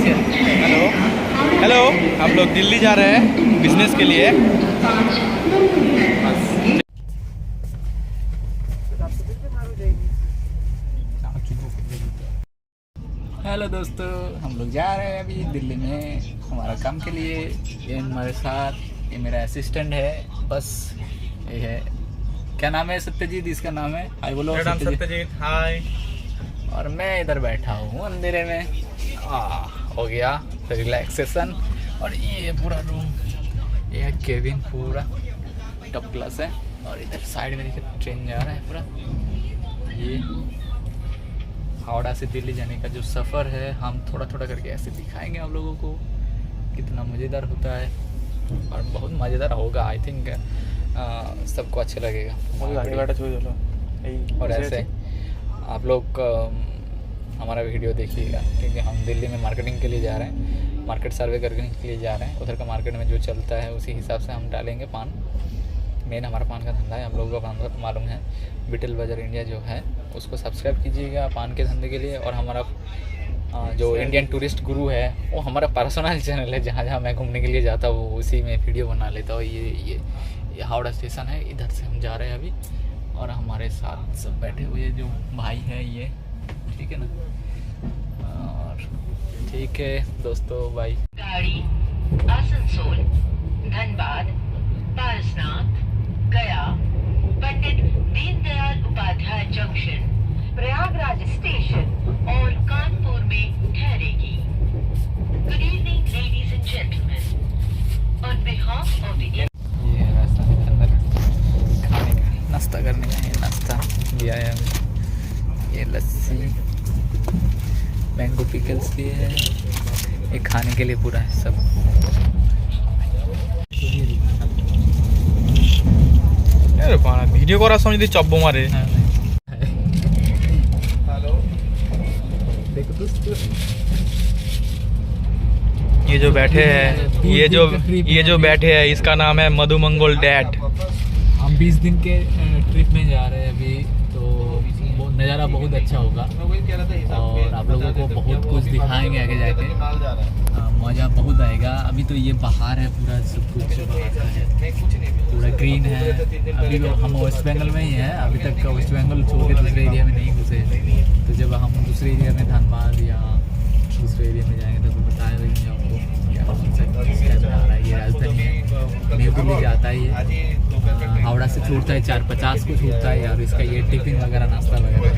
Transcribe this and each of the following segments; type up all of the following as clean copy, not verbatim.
Hello hello, हम लोग दिल्ली जा रहे हैं बिजनेस के लिए। हेलो दोस्तों, हम लोग जा रहे हैं अभी दिल्ली में हमारा काम के लिए। ये हमारे साथ ये मेरा असिस्टेंट है, बस ये है। क्या नाम है? सत्यजीत इसका नाम है। हाय बोलो। मेरा नाम सत्यजीत। हाय। और मैं इधर बैठा हूँ अंधेरे में। हो गया रिलैक्सेशन। और ये पूरा रूम, ये है केबिन, पूरा टॉप क्लास है। और इधर साइड में देखिए ट्रेन जा रहा है पूरा। ये हावड़ा से दिल्ली जाने का जो सफ़र है, हम थोड़ा थोड़ा करके ऐसे दिखाएंगे आप लोगों को कितना मज़ेदार होता है। और बहुत मज़ेदार होगा, आई थिंक सबको अच्छा लगेगा। और ऐसे आप लोग हमारा वीडियो देखिएगा, क्योंकि हम दिल्ली में मार्केटिंग के लिए जा रहे हैं, मार्केट सर्वे करने के लिए जा रहे हैं। उधर का मार्केट में जो चलता है उसी हिसाब से हम डालेंगे पान। मेन हमारा पान का धंधा है, हम लोगों को मालूम है। बिटल बाज़ार इंडिया जो है उसको सब्सक्राइब कीजिएगा पान के धंधे के लिए। और हमारा जो इंडियन टूरिस्ट गुरु है वो हमारा पर्सनल चैनल है, जहाँ जहाँ मैं घूमने के लिए जाता हूँ उसी में वीडियो बना लेता हूँ। ये हावड़ा स्टेशन है, इधर से हम जा रहे हैं अभी। और हमारे साथ सब बैठे हुए जो भाई है ये, ठीक है ना। और ठीक है दोस्तों, बाय। गाड़ी आसनसोल, धनबाद, पारसनाथ, गया, पंडित दीनदयाल उपाध्याय जंक्शन, प्रयागराज स्टेशन और कानपुर में ठहरेगी। Good evening ladies and gentleman, on behalf of the ये रास्ता के अंदर खाने का, नाश्ता करने का है। नाश्ता दिया है हमें, ये लस्सी, मैंगो पिकल्स भी है। ये खाने के लिए पूरा है सब। ভিডিও করার সময় যদি চব্বো মারে। देखो दोस्तों, ये जो बैठे हैं, ये जो बैठे हैं, इसका नाम है मधुमंगल डैड। हम 20 दिन के ट्रिप में जा रहे हैं अभी, तो वो नज़ारा बहुत अच्छा होगा और आप लोगों को बहुत कुछ दिखाएंगे आगे जाके। मज़ा बहुत आएगा। अभी तो ये बाहर है, पूरा सब कुछ पूरा ग्रीन है। अभी हम वेस्ट बंगाल में ही हैं, अभी तक वेस्ट बंगाल छोड़ के दूसरे एरिया में नहीं घुसे। तो जब हम दूसरे एरिया में धनबाद या दूसरे एरिया में जाएंगे तो बताया देंगे आपको क्या आ रहा है। ये राजधानी है, न्यू दिल्ली जाता है। ये हावड़ा से छूटता है 4:50 को छूटता है। और इसका ये टिफिन वगैरह, नाश्ता वगैरह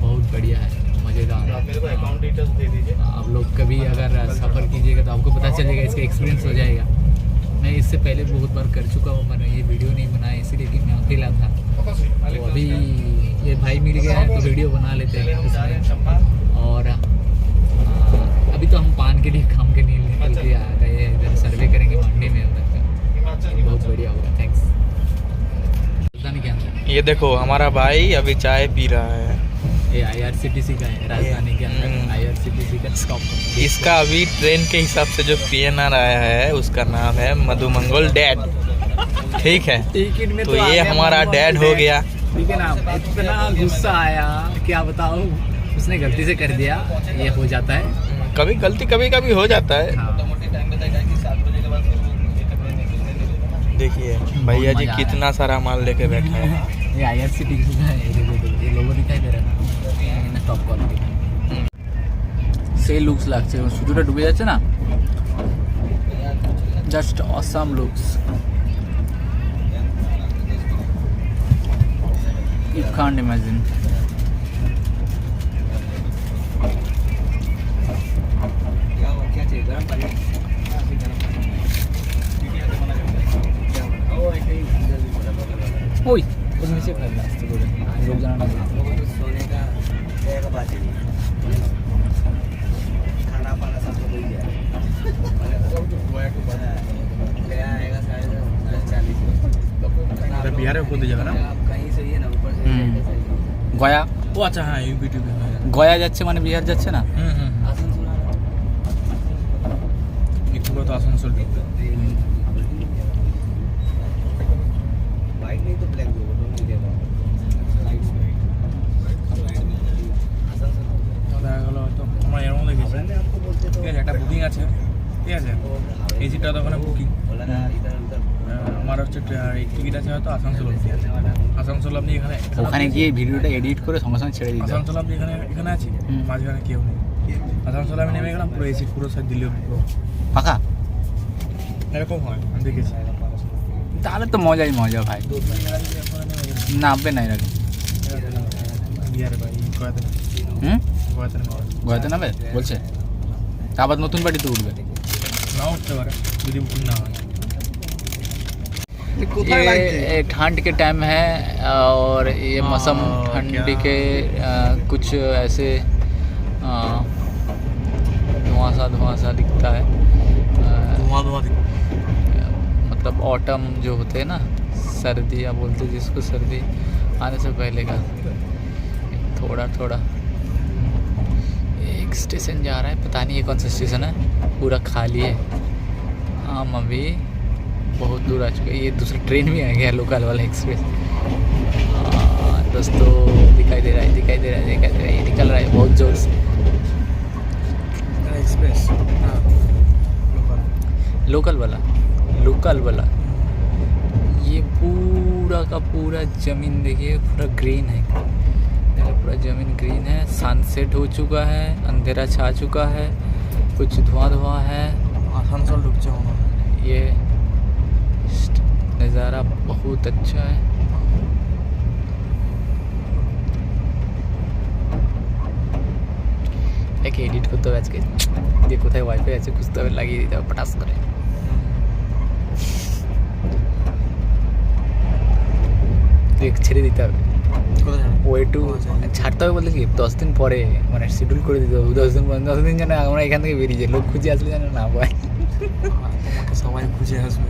बहुत बढ़िया है, मज़ेदार। आप लोग कभी अगर सफ़र कीजिएगा तो आपको पता चलेगा, इसका एक्सपीरियंस हो जाएगा। मैं इससे पहले बहुत बार कर चुका हूँ, मैंने ये वीडियो नहीं बनाया इसीलिए कि मैं अकेला था। तो अभी ये भाई मिल गया है तो वीडियो बना लेते हैं इसमें। और अभी तो हम पान के लिए काम के लिए निकल के आ गए, इधर सर्वे करेंगे मंडी में अंदर का। बहुत बढ़िया होगा, थैंक्स। ये देखो हमारा भाई अभी चाय पी रहा है। ये IRCTC का है, राजधानी के अंदर IRCTC का स्टॉप। इसका अभी ट्रेन के हिसाब से जो PNR आया है उसका नाम है मधुमंगल डैड, ठीक है। तो ये हमारा डैड हो गया, ठीक है ना। इतना गुस्सा आया क्या बताऊँ, उसने गलती से कर दिया, ये हो जाता है कभी गलती, कभी कभी हो जाता है। हाँ। देखिए भैया जी कितना सारा माल लेके बैठा है। ये IRCTC का है, ये लोगो दिखाई दे रहा है ना, टॉप क्वालिटी से लुक्स লাগছে। সূর্যটা ডুবে যাচ্ছে না, just awesome looks. You can't imagine. ओए उस नीचे कर रास्ते बोले लोग जाना सोने का खाना पाना सब तो हो गया। बिहार में कौन जगह ना कहीं से ही है ना, ऊपर से गया। ओ अच्छा, हाँ यूपी गया যাচ্ছে মানে বিহার যাচ্ছে না। পুরো তো আসানসোল बाइक नहीं तो ब्लैक दो नहीं देगा। দেখা গেল হয়তো আমরা এর মধ্যে গেছি, ঠিক আছে। আছে, ঠিক আছে, এসিটা তো ওখানে বুকিং। আমার হচ্ছে টিকিট আছে হয়তো আসানসোল, আসানসোল আপনি এখানে ওখানে গিয়ে ভিডিওটা এডিট করে সঙ্গে সঙ্গে ছেড়ে দিতে হবে। আসানসোল আপনি এখানে আছি, মাঝখানে কেউ নেই। আসানসোলে আমি নেমে গেলাম, পুরো এসি পুরো সাইড দিল্লি পুরো ফাঁকা, এরকম হয়, আমি দেখেছি। তাহলে তো মজাই মজা ভাই, নামবে না এরকম। বিহারে ভাই গোয়াতে, গোয়াতে গোয়াতে নামবে বলছে, আবার নতুন বাড়িতে উঠবে। না উঠতে পারে যদি বুকিং না হয়। ये ठंड के टाइम है और ये मौसम ठंडी के कुछ ऐसे धुआंसा दिखता है। धुआं मतलब ऑटम जो होते हैं ना, सर्दी या बोलते हैं जिसको, सर्दी आने से पहले का थोड़ा थोड़ा। एक स्टेशन जा रहा है, पता नहीं ये कौन सा स्टेशन है, पूरा खाली है। हम अभी बहुत दूर आ चुके हैं। ये दूसरा ट्रेन भी आ गया, लोकल वाला एक्सप्रेस। दोस्तों दिखाई दे रहा है, ये निकल रहा है बहुत जोर से। एक्सप्रेस लोकल वाला ये पूरा का पूरा ज़मीन देखिए, पूरा ग्रीन है, पूरा ज़मीन ग्रीन है। सनसेट हो चुका है, अंधेरा छा चुका है, कुछ धुआं है। आसानसोल रुक जाओ। ये नज़ारा बहुत अच्छा है। एक एडिट करते हुए आज के ये कोথায় वाईफाई আছে খুঁজতে হবে, লাগিয়ে দিতে হবে পটাস করে। দেখ ছেড়ে দিতে হবে, ওয়ে টু ছাড়তে হবে বলতে কি 10 দিন পরে মানে শিডিউল করে দিতে হবে। 10 দিন পরে 10 দিন যেন আমরা এখান থেকে বেরিয়ে যাই, লোক খুঁজে আসলে যেন না পায়। তোমাকে সবাই খুঁজে আসবে।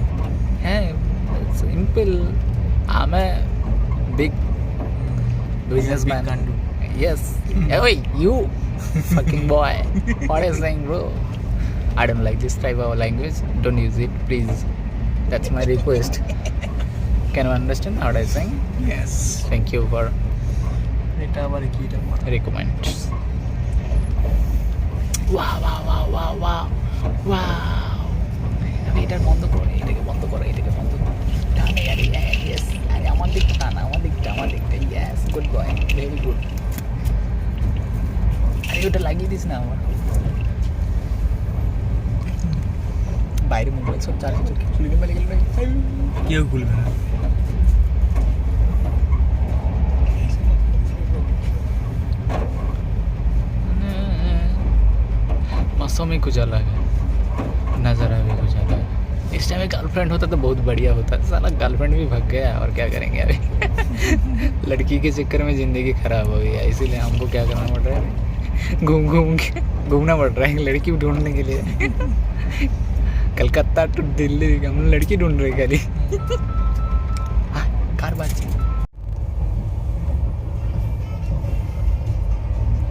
হ্যাঁ simple, I'm a big businessman. Yes. Hey, you fucking boy. What are you saying, bro? I don't like this type of language. Don't use it, please. That's my request. Can you understand what I'm saying? Yes. Thank you for এটা আবার কি এটা recommend. Wow. এটা বন্ধ করো, এটাকে বন্ধ করো। টানে গাড়ি, yes. আরে আমার দিকটা টানা, আমার দিকটা yes. Good boy, very good. আরে ওটা লাগিয়ে দিস না আমার। বাইরে মোবাইল সব চার্জ খুলে মেলে গেল, কেউ খুলবে না। मौसम ही कुछ अलग है, नज़ारा भी कुछ अलग है। इस टाइम गर्लफ्रेंड होता तो बहुत बढ़िया होता। साला गर्लफ्रेंड भी भाग गया, और क्या करेंगे अभी। लड़की के चक्कर में ज़िंदगी ख़राब हो गई है, इसीलिए हमको क्या करना पड़ रहा है, घूमना पड़ रहा है लड़की ढूंढने के लिए। कलकत्ता टू दिल्ली हम लड़की ढूंढ रहे खाली। कार बातचीत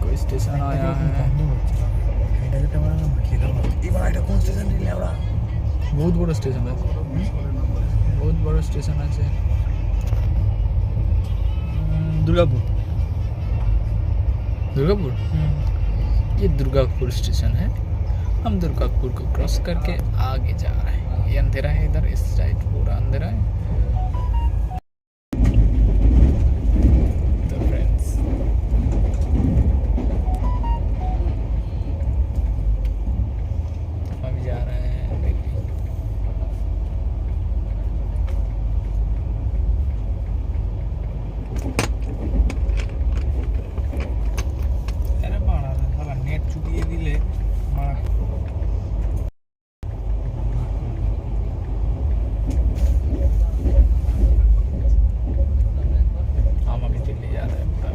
कोई स्टेशन आया है, बहुत बड़ा स्टेशन है, बहुत बड़ा स्टेशन है। दुर्गापुर ये दुर्गापुर स्टेशन है। हम दुर्गापुर को क्रॉस करके आगे जा रहे हैं। ये अंधेरा है इधर, इस साइड पूरा अंधेरा है। तो फ्रेंड्स हम जा रहे हैं दिल्ली। अरे बाड़ा साला नेट चुकिए दिले बाड़ा। हम अभी दिल्ली जा रहे हैं पूरा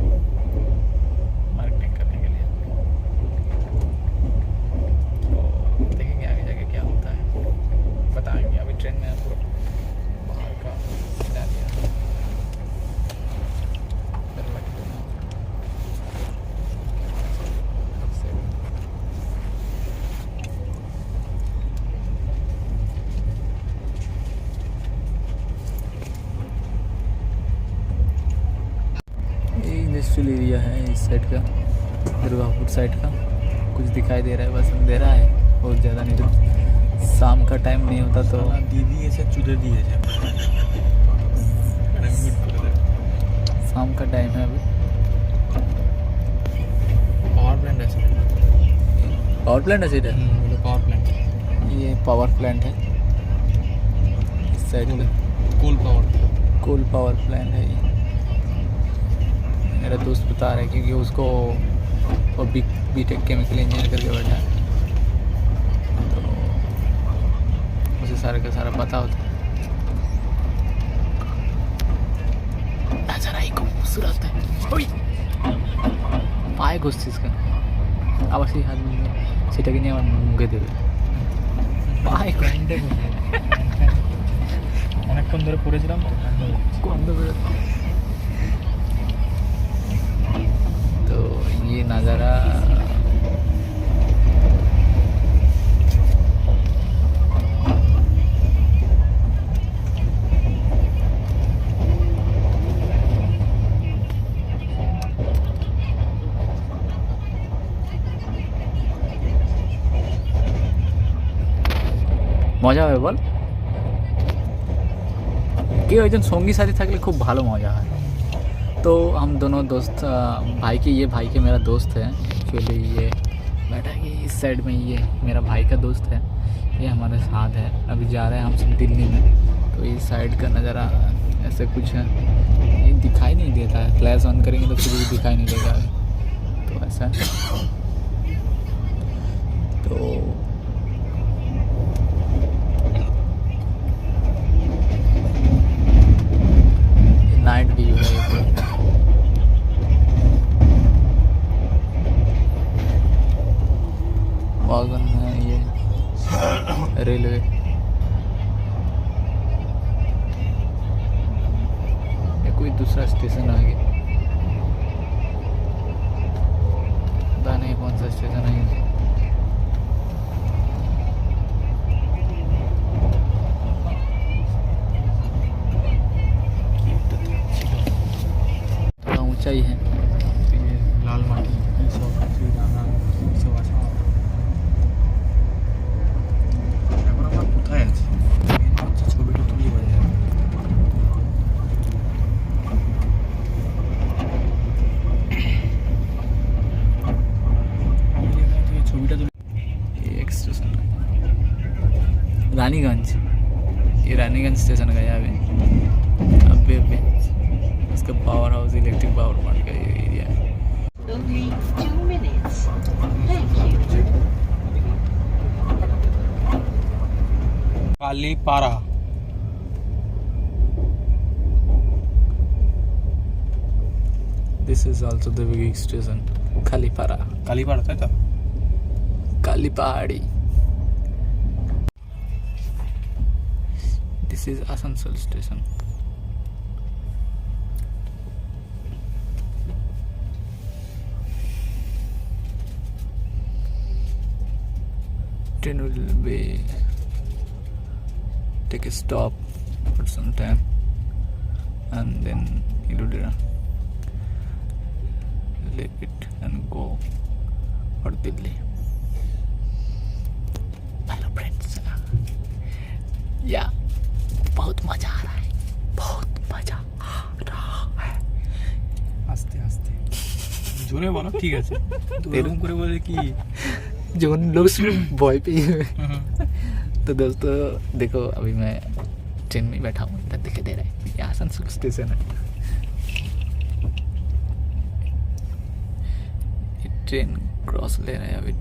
मार्केटिंग करने के लिए। तो देखेंगे आगे जाके क्या होता है, बताएंगे। अभी ट्रेन में पूरा बाहर का सिला दिया। इंडस्ट्रियल एरिया है इस साइड का, दुर्गापुर साइड का। कुछ दिखाई दे रहा है, बस अंधेरा है, बहुत ज़्यादा, नहीं तो शाम का टाइम नहीं होता तो সালা দিদি এসে চুদে দিয়েছে মানে মিট করে দেয় शाम का टाइम है अभी। পাওয়ার প্ল্যান্ট আছে पावर प्लांट है सीधे, বলে পাওয়ার প্ল্যান্ট ये पावर प्लांट है इस साइड में, কোল পাওয়ার कोल पावर प्लांट है ये। मेरा दोस्त बता रहा है क्योंकि उसको वो बीटेक केमिकल इंजीनियर करके बैठा है, तो उसे सारे का सारा पता होता है। नजारा ही खूबसूरत है, पाए घुसছিস কেন? আবার সেই হাত সেটাকে নিয়ে আমার মুখে দেবে, পায়ে প্যান্টে অনেকক্ষণ ধরে পড়েছিলাম তো গন্ধ বেরোচ্ছে। तो ये नज़ारा মজা হবে বল, কেউ একজন সঙ্গী সাথী থাকলে খুব ভালো মজা হয়। तो हम दोनों दोस्त भाई के मेरा दोस्त है एक्चुअली, ये बैठा है कि इस साइड में, ये मेरा भाई का दोस्त है, ये हमारे साथ है। अभी जा रहे हैं हम सब दिल्ली में, तो इस साइड का नज़ारा ऐसे कुछ है, ये दिखाई नहीं देता है, फ्लैश ऑन करेंगे तो फिर भी दिखाई नहीं देगा, तो ऐसा तो नाइट व्यू है ये पूरा। वागन है ये रेलवे, ये कोई दूसरा स्टेशन आ गया, पता नहीं कौन सा स्टेशन है ये। थोड़ा ऊंचाई है, লাল মাটি এইসব এইসব আছে। এখন আমরা কোথায় আছি? হচ্ছে ছবিটা তুলি বাজার। ছবিটা তুলি ये एक स्टेशन रानीगंज, ये रानीगंज स्टेशन का यहाँ पे अबे इसका power house electric power plant का ये एरिया है। Only 2 minutes. Thank you. Kalipara This is also the big station, Kalipara, Kalipara তাই তো Kalipahadi. This is Asansol station. Train will be take a stop for some time and then it will leave it and go for Delhi. Hello friends, yeah, बहुत मजा आ रहा है, बहुत मजा आ रहा है। আস্তে আস্তে জোরে বলো ঠিক আছে তো এরকম করে বলে কি जो उन लोग बॉय पे ही हुए। तो दोस्तों देखो अभी मैं ट्रेन में बैठा हूँ, इधर दिखाई दे रहा है ये आसनसोल स्टेशन है। ये ट्रेन क्रॉस ले रहा है अभी।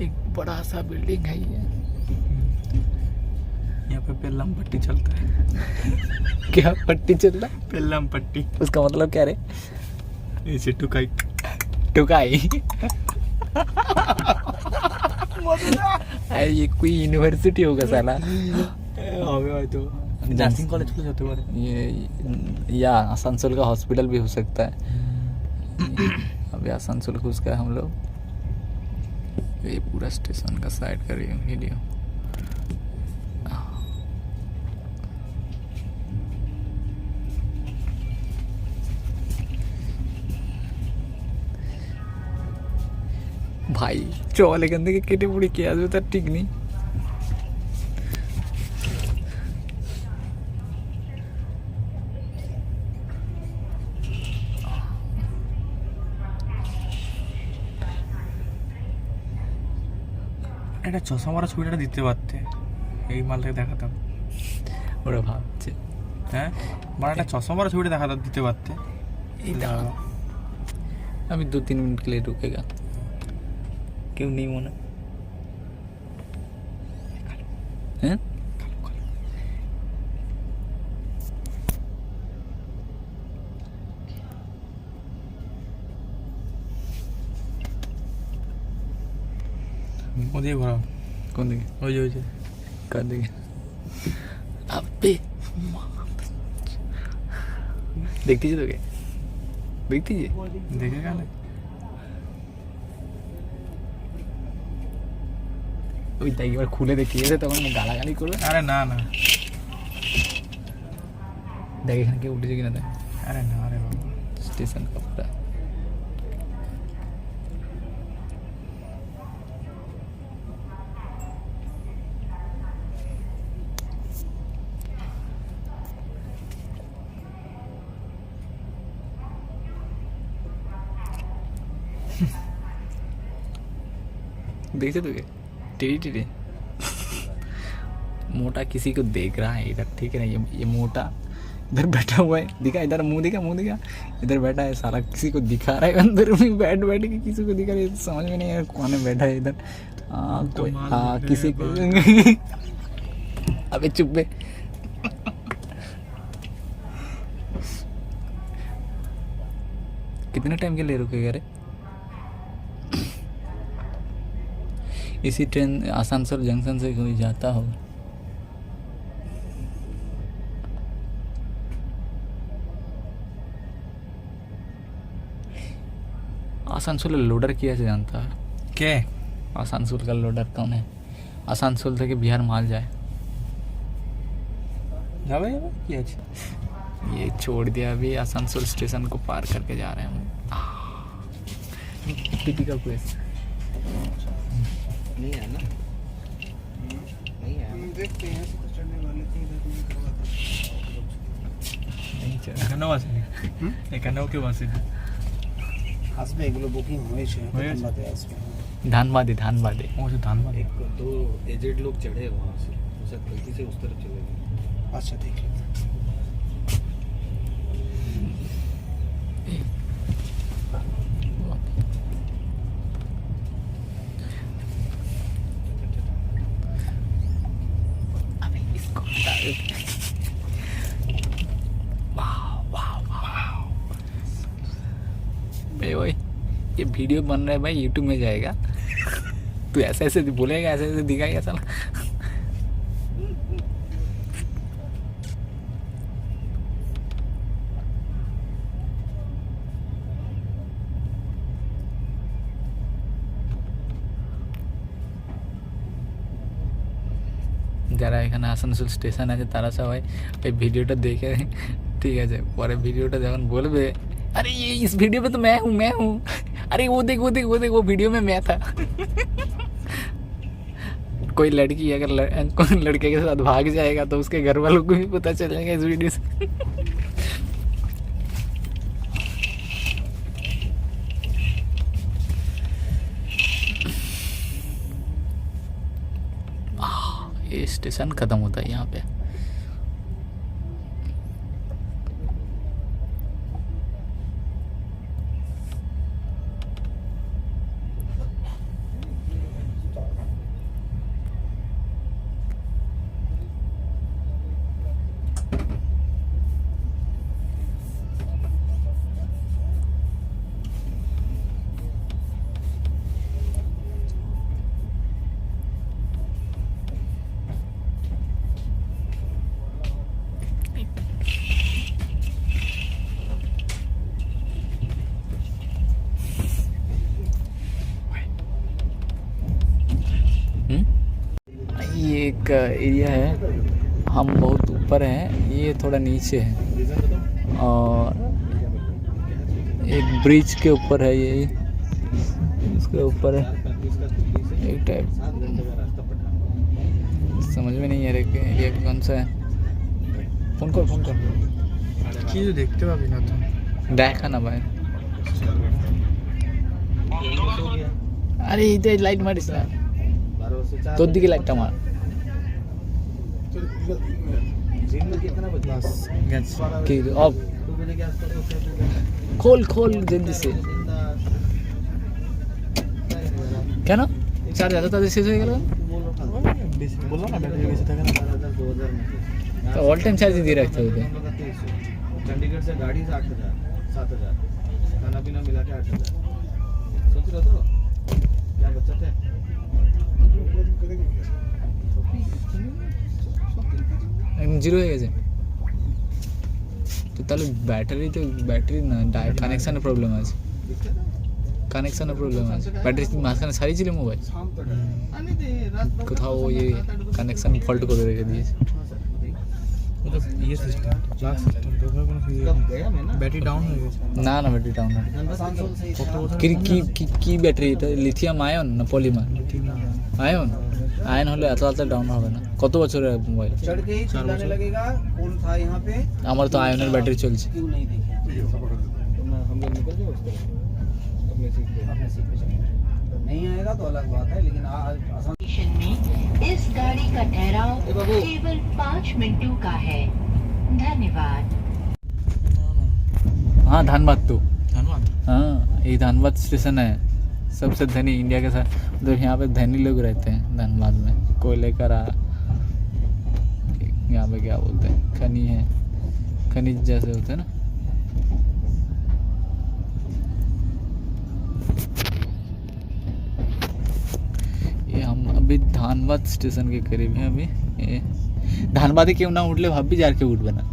एक बड़ा सा बिल्डिंग है ये। यहाँ पे पेल्लम पट्टी चलता है क्या पट्टी चल रहा है? पेल्लम पट्टी उसका मतलब क्या रे? ऐसे टुकाई टुकाई अरे ये कोई यूनिवर्सिटी होगा साला। হবে হয়তো नर्सिंग कॉलेज खुले होते पारे ये या आसनसोल का हॉस्पिटल भी हो सकता है। अभी आसनसोल घुस गए हम लोग। ये पूरा स्टेशन का साइड कर रही हूँ वीडियो। भाई चौले के अंदर के केटे पूरी किया जो था ठीक नहीं। এটা চশমা মারা ছবিটা দিতে পারতে, এই মালটাকে দেখাতাম। ওরা ভাবছে হ্যাঁ মানে একটা চশমা মারা ছবিটা দেখাতাম, দিতে পারতে। अभी 2-3 मिनट के लिए रुकेगा। क्यों नहीं होना हैं? ওদিকে ঘোরাও। कौन देंगे? ওই যে ওই যে कर देंगे। अबे देखती जी तो क्या देखती जी দেখে গেল। ওই তাই একবার খুলে দেখিয়েছে তখন গালাগালি করবে। আরে না না, দেখ এখানে কেউ উঠেছে কিনা দেখ। আরে না রে বাবা। स्टेशन का पूरा देख तो क्या टेढ़ी टेढ़ी मोटा किसी को देख रहा है इधर, ठीक है ना। ये मोटा इधर बैठा हुआ है, दिखा इधर मुंह दिखा इधर बैठा है, सारा किसी को दिखा रहा है अंदर में बैठ के किसी को दिखा रहा है। समझ में नहीं यार कौन है बैठा है इधर। हाँ किसी को अबे चुप बे। कितने टाइम के लिए रुकेगा रे? इसी ट्रेन आसनसोल जंक्शन से कोई जाता हो। आसनसोल लोडर किया से जानता है কে? आसनसोल का लोडर कौन है? आसनसोल থেকে बिहार माल जाए। যাবে যাবে কি আছে? ये छोड़ दिया, अभी आसनसोल स्टेशन को पार करके जा रहे हैं हम। टिपिकल प्लेस नहीं है ना, नहीं है। देखते हैं कुछ चढ़ने वाले थे इधर नहीं करवाते। नहीं चल এখানেও আসেনি, এখানেও কেউ আসেনি। আসবে এগুলো বুকিং হয়েছে হয়েছে? ধনবাদে আসবে। धानबादे ও হচ্ছে ধানবাদ। एक दो एजेड लोग चढ़े वहाँ से, वो शायद गलती से उस तरफ चले गए। আচ্ছা দেখ লেते हैं। अबे इसको हटा देते हैं। वाह वाह वाह बे भाई ये वीडियो बन रहा है भाई, यूट्यूब में जाएगा। तू ऐसे ऐसे बोलेगा, ऐसे ऐसे दिखाएगा साला। যারা এখানে আসানসোল স্টেশন আছে তারা সবাই এই ভিডিওটা দেখে ঠিক আছে, পরে ভিডিওটা যখন বলবে अरे ये इस वीडियो में तो मैं हूँ अरे वो देख वो वीडियो में मैं था। कोई लड़की अगर कोई लड़के के साथ भाग जाएगा तो उसके घर वालों को भी पता चलेगा इस वीडियो से। ये स्टेशन खत्म होता है यहाँ पे। एक एरिया है, हम बहुत ऊपर हैं, ये थोड़ा नीचे है और एक ब्रिज के ऊपर है, ये इसके ऊपर है एक टाइप, समझ में नहीं आ रहा कि एरिया कौन सा है। फोन कर কি দেখতে পাবি না তো দেখা না ভাই। আরে এই লাইট মারিস না, তোর দিকে লাইটটা মার। বাস গেছে কি অফ খোল খোল জলদি সে। কেন চার্জ এত তাড়াতাড়ি শেষ হয়ে গেল? বললাম না ব্যাটারি বেশি থাকে না। তো অল টাইম চার্জ দিয়ে রাখতে হবে। चंडीगढ़ से गाड़ी से 8,000 7,000 खाना पीना मिला के 8,000 सोच रहे हो क्या बचत है একদম জিরো হয়ে গেছে তো তাহলে ব্যাটারি না কানেকশনের প্রবলেম আছে, কানেকশনের প্রবলেম আছে। ব্যাটারি মাঝখানে সারিয়েছিল মোবাইল, কোথাও ওই কানেকশন ফল্ট করে রেখে দিয়েছে। ये सिस्टम क्लास सिस्टम तो কোনো ব্যাটারি ডাউন হয়ে গেছে। না না ব্যাটারি ডাউন না। কি ব্যাটারি এটা? লিথিয়াম আয়ন না পলিমার? আয়ন। আয়ন হলে এত ডাউন হবে না। কত বছরের মোবাইল? चढ़ के ही चिल्लाने लगेगा कौन था यहाँ पे আমার তো আয়নের ব্যাটারি চলছে। क्यों नहीं देखे हम लोग निकल जाए उस तरफ अपने सीट पे चले नहीं आएगा तो अलग बात है लेकिन आसान स्टेशन में इस गाड़ी का ठहराव केवल 5 मिनटों का है। धन्यवाद। हाँ धनबाद तो, ধন্যবাদ। हाँ ये धनबाद स्टेशन है, सबसे धनी इंडिया के साथ। उधर यहाँ पे धनी लोग रहते हैं धनबाद में, कोयले का यहाँ पे क्या बोलते हैं खनी है, खनिज जैसे होते हैं ना। ये हम अभी धनबाद स्टेशन के करीब हैं। अभी ये धनबादी क्यों ना उठले भाभी जार के उठ बना।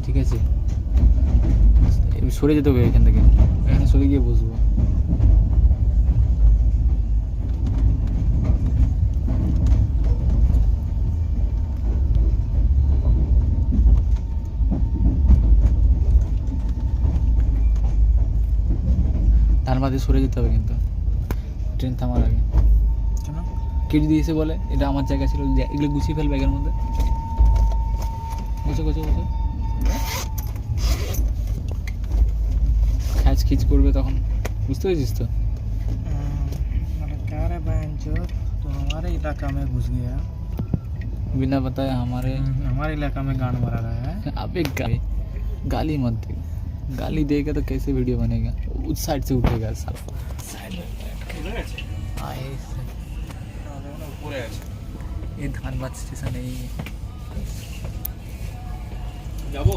ঠিক আছে সরে যেতে হবে এখান থেকে, এখানে সরে গিয়ে বসবো। ধানবাদে সরে যেতে হবে কিন্তু ট্রেন থামার আগে। কেন কেটে দিয়েছে বলে এটা আমার জায়গা ছিল, এগুলো গুছিয়ে ফেল ব্যাগের মধ্যে। বসে বসে বসে খ্যাচ খিচ করবে তখন, বুঝতে পেরেছিস তো? मतलब क्या रे बहनचोद तो हमारे इलाका में घुस गया, बिना बताए हमारे इलाका में गान मरा रहा है। अबे गाली मत दे, गाली देगा तो कैसे वीडियो बनेगा? उस साइड से उठेगा साला। साइड में आए উপরে আছে ये धनबाद स्टेशन है ये। যাবো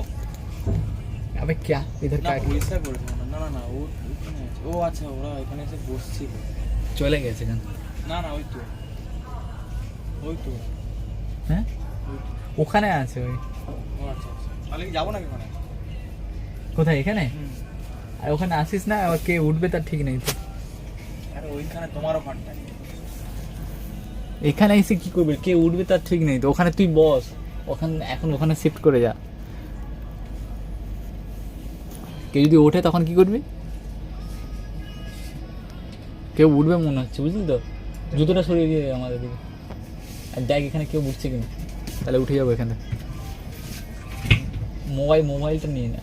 अबे क्या इधर না क्या পরিষ্কার করে না না না ও ওখানে আছে। ও আচ্ছা ওরা এখানে এসে বসছিল। চলে গেছে কেন? না না ওই তো হ্যাঁ ওখানে আছে ওই। ও আচ্ছা আচ্ছা তাহলে কি যাবো নাকি ওখানে? কোথায়? এখানে? আর ওখানে আসিস না, আর কে উঠবে তার ঠিক নেই তো। আরে ওইখানে তোমারও ফান্ডটা এখানে এসে কি করবে? কে উঠবে তার ঠিক নেই তো। ওখানে তুই বস, ওখানে এখন ওখানে শিফট করে যা। কেউ যদি ওঠে তখন কি করবি? কেউ উঠবে মনে হচ্ছে, বুঝলি তো? জুতোটা সরিয়ে দিয়ে আমাদের দিকে আর দেখ এখানে কেউ উঠছে কিনা, তাহলে উঠে যাবো এখানে। মোবাইলটা নিয়ে না।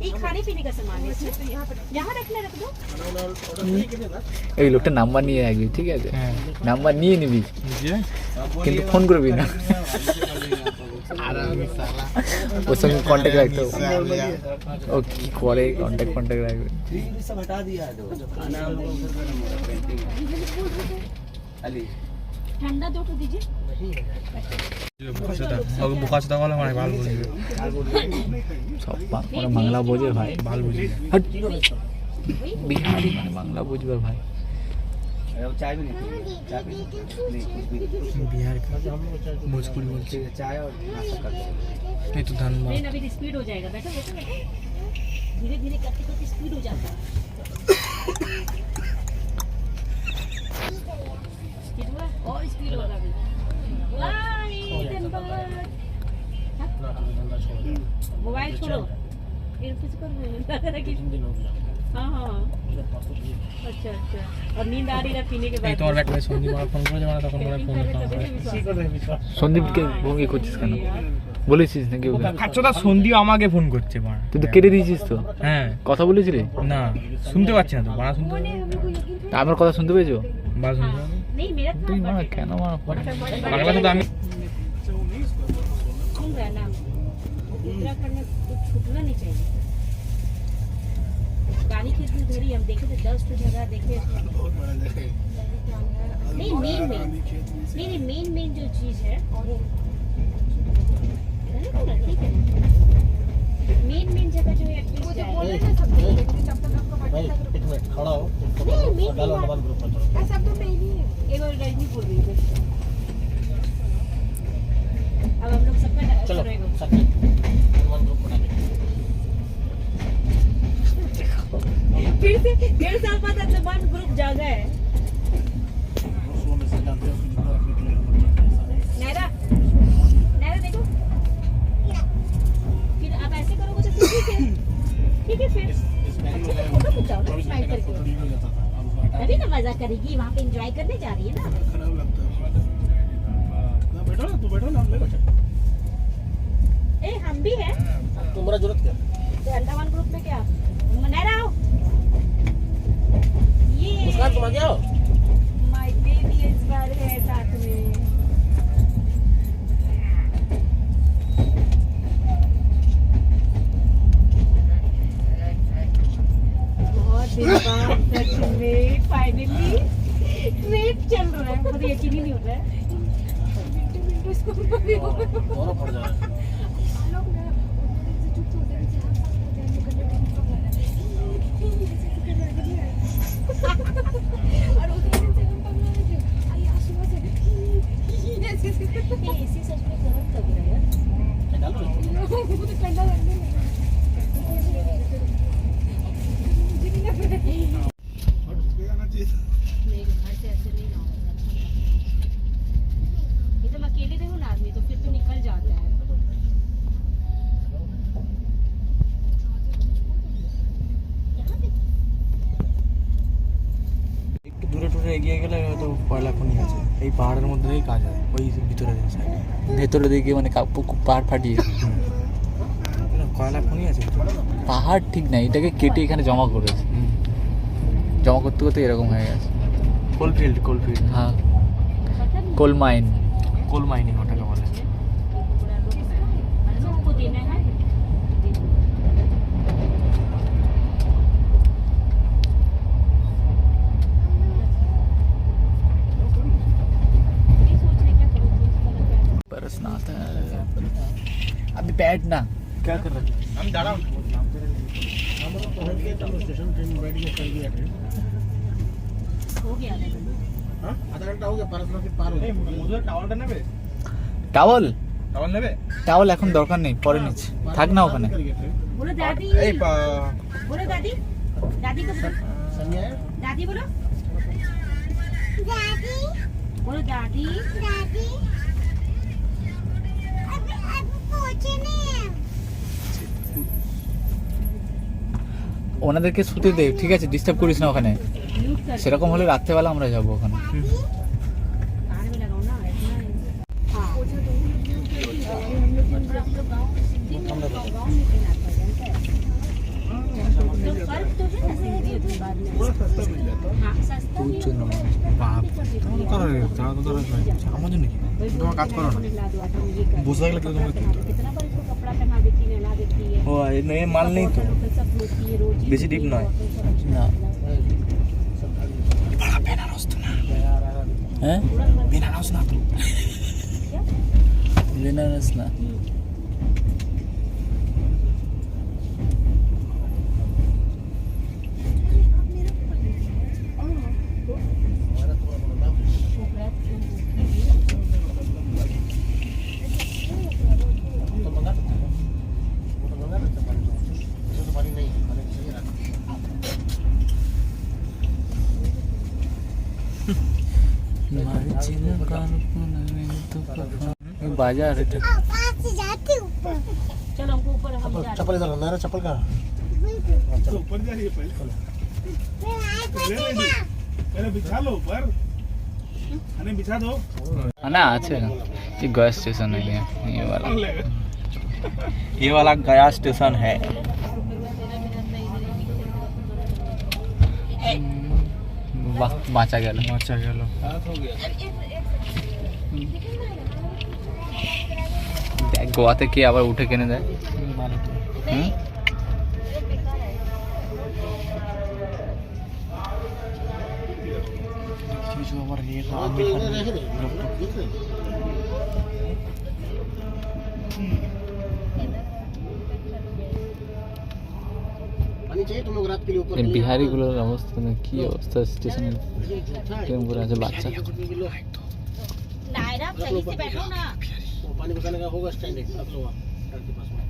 ये खाने पीने का सामान है इसमें, यहाँ रखना रख दो। এই লোকটা নাম্বার নিয়ে রাখবি, ঠিক আছে? নাম্বার নিয়ে নিবি কিন্তু ফোন করবি না, ওর সঙ্গে কন্ট্যাক্ট রাখতে হবে। ও কি করে কন্ট্যাক্ট রাখবে। सब हटा दिया है जो खाना हम लोग उधर अली ठंडा दो तो दीजिए। বুকাচোদা বলে মানে ভালো বুঝবে সব মানে বাংলা বোঝে ভাই, ভালো বুঝবে হট বিহারি মানে বাংলা বুঝবে ভাই। चाय भी नहीं, चाय भी नहीं, बिहार का भोजपुरी बोलते चाय और नाश्ता कर दो। नहीं तो धनबाद ट्रेन अभी स्पीड हो जाएगा, बैठो बैठो बैठो, धीरे धीरे करते करते स्पीड हो जाता है। स्पीड हुआ और स्पीड होगा अभी। मोबाइल छोड़ो, एयरफोन करो। हाँ हाँ, अच्छा अच्छा। और नींद आ रही है पीने के नहीं बाद। তোমার ব্যাট में সন্দীপ আমার ফোন করে জানা তখন বলে ফোন সন্দীপকে ফোন করছিস কেন? বলেছিস নাকি ওকে? আচ্ছা সন্দীপ আমাকে ফোন করছে মারা তুই তো কেটে দিয়েছিস তো। হ্যাঁ কথা বলেছিলি? না শুনতে পাচ্ছি না তো বানা শুনতে আমার কথা শুনতে পেয়েছো? বানা শুনতে नहीं मेरा তুই মারা কেন মারা? বাংলাতে তো আমি सुन रहा है ना, उत्तराखंड में कुछ छूटना नहीं चाहिए। गाड़ी की इतनी धरी हम देखे थे 10 तो जगह देखे। नहीं मेन जो चीज है वो ठीक है। मेन जगह जो है एटलीस्ट जाए। खड़ा हो, नहीं डालो डबल ग्रुप पर चलो। सब तो नहीं है, एक और रजनी बोल रही थी। अब हम लोग सबका चलो रहेगा। सब डबल ग्रुप बना दे। फिर से 1.5 साल बाद अंडमान ग्रुप जागा है। नैरा देखो, फिर आप ऐसे करोगे तो ठीक है फिर फोटो खिंचाओ ना स्माइल करके, तभी ना मजा करेगी। वहाँ पे एंजॉय करने जा रही है ना। बैठो ना, तू बैठो ना, हम ले बैठे। ए हम भी हैं तुम्हारा जरूरत क्या? तो अंडमान ग्रुप में क्या नैरा आओ। ये मुस्कान तुम आ गया हो? माय बेबी इस बार है साथ में। बहुत दिन बाद सच में फाइनली ट्रिप चल रहा है, मुझे यकीन ही नहीं होता है। दोनों पड़ जा रहे हैं। इसी सच में गलत लग रहा है डालो नहीं, घर से ऐसे नहीं ना होगा। ये तो अकेले देखो ना आदमी तो फिर तो निकल जाता है। একটু দূরে টুরে এগিয়ে গেলে হয়তো কয়লা খনি আছে এই পাহাড়ের মধ্যেই কাজ হয় ওই ভিতরে সাইডে ভেতরে দিকে মানে পাহাড় ফাটিয়ে কয়লা খনি আছে পাহাড় ঠিক নাই, এটাকে কেটে এখানে জমা করেছে। জমা করতে করতে এরকম হয়ে গেছে। কোলফিল্ড হ্যাঁ, কোল মাইন। কোল মাইনিং ওটাকে বলে। सबको देना है। नहीं सोच रहे क्या करोगे इसका क्या है? बरसना आता है अभी बैठना। क्या कर रहे थे हम दाड़ा स्टेशन ट्रेन बैठ के चल गया ट्रेन। हो गया ना। हाँ आधा घंटा हो गया, परसों के पार हो गया। মুজুর টাওয়ালটা নেবে টাওয়াল টাওয়াল নেবে টাওয়াল এখন দরকার নেই, পরে নিচ্ছি, থাক না ওখানে। बोलो दादी, এই बोलो दादी, दादी को बोलो, संजय दादी बोलो, दादी बोलो, दादी दादी अभी पहुंचे नहीं है। ওনাদেরকে শুতে দে, ঠিক আছে? ডিস্টার্ব করিস না ওখানে। म्यूट कर সেরকম হলে রাত্রেবেলা আমরা যাবো ওখানে। कान में लगाओ ना इतना। हाँ हम लोग गाँव में पहनाता है, जानता है? तो फर्क तो है ना सही है बाद में। सस्ता मिल जाता है। हाँ सस्ता भी প্রচুর है। বাপ আমার জন্য কি তোমার কাজ করো না বসে থাকলে কেউ তোমাকে कितना बार इसको कपड़ा पहना देती है, नहला देती है। ও এই মাল নেই তো सब धोती है रोज। বেশি ডিপ নয় না হ্যাঁ, বেনারস না তো বেনারস না। बाजार है चलो हमको ऊपर हम जा रहे चप्पल इधर मेरा चप्पल कहाँ ऊपर जा रही है पहले बिछा लो ऊपर अरे बिछा दो ना আছে ये गैस स्टेशन है ये वाला गया स्टेशन है। বাহ বাঁচা গেল দেখ গোয়াতে কি আবার উঠে কিনে দেয় হুম? पानी चाहिए तुम लोग रात के लिए ऊपर এই বিহারিগুলোর অবস্থা কি অবস্থা স্টেশনে কেমন করে আছে বাচ্চা नायरा सही से बैठो ना वो पानी बचाने का होगा स्टैंड एक रख लो वहाँ ट्रक के पास में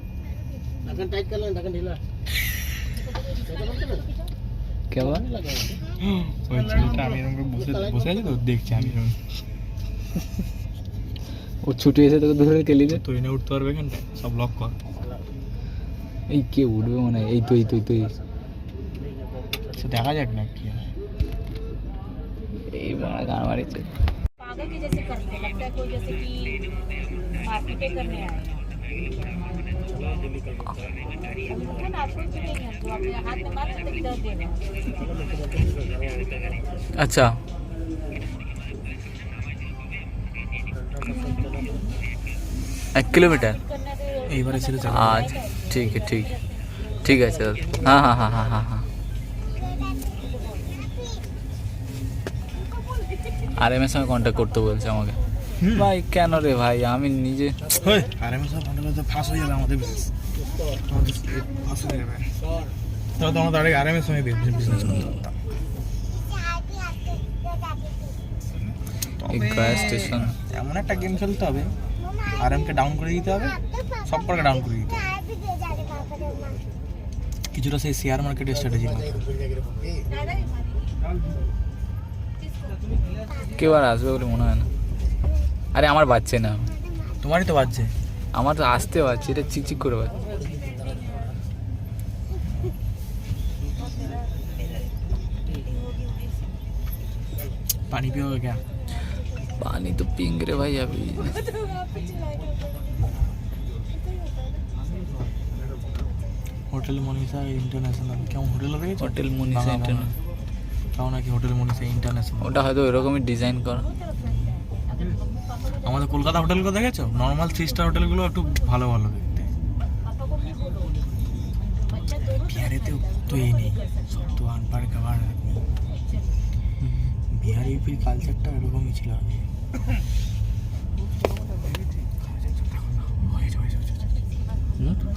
ढक्कन टाइट कर लेना ढक्कन ढीला क्या हुआ ওই ছেলেটা আমি এরকম বসে বসে আছে তো দেখছি আমি এরকম ও ছুটে এসে তোকে ধরে টেলি দে তুই না উঠতে পারবে এখানটায় সব লক কর। এই কে উঠবে মানে এই তুই আচ্ছা দেখা যাক না কি হয়। এই বড় গান মারিছে पागल के जैसे करते हैं, लगता है कोई जैसे कि मार्केटिंग करने आए हैं। है ना, आपको चुकेंगे हम तो अपने हाथ में मार सकते हैं, दर्द देगा। अच्छा एक किलोमीटर करना तो এইবারে ছেড়ে যাবে। आज ठीक है चल हाँ हाँ हाँ हाँ हाँ हाँ আর এম এর সঙ্গে কন্ট্যাক্ট করতে বলছে আমাকে ভাই কেন রে ভাই আমি নিজে হয় আর আমি সব ফোনে তো ফাঁস হয়ে যাবে আমাদের বিজনেস ফাঁস হয়ে যাবে। তো তোমরা দাঁড়িয়ে আর এম এর সঙ্গে বিজনেস করতাম। এই গ্যাস স্টেশন এমন একটা গেম খেলতে হবে আর এমকে ডাউন করে দিতে হবে, সব কটাকে ডাউন করে দিতে হবে, কিছুটা সেই শেয়ার মার্কেটের স্ট্র্যাটেজি মতো। কেউ আর আসবে বলে মনে হয় না। আরে আমার বাচ্চা না তোমারই তো বাজছে। আমার তো আসতে পারছে এটা চিকচিক করে বাজছে पानी पियोगे क्या? पानी तो पियेंगे रे भाई अभी হোটেল মনীষা ইন্টারন্যাশনাল কেমন হোটেল দেখেছো? হোটেল মনীষা ইন্টারন্যাশনাল তাও নাকি হোটেল মনীষা ইন্টারন্যাশনাল। ওটা হয়তো এরকমই ডিজাইন করা আমাদের কলকাতা হোটেলগুলো দেখেছো? নর্মাল 3 স্টার হোটেলগুলো একটু ভালো ভালো দেখতে। বিহারিতে তো এই নেই, সব তো আনপাড় খাবার। বিহারি ইউপির কালচারটা এরকমই ছিল আগে।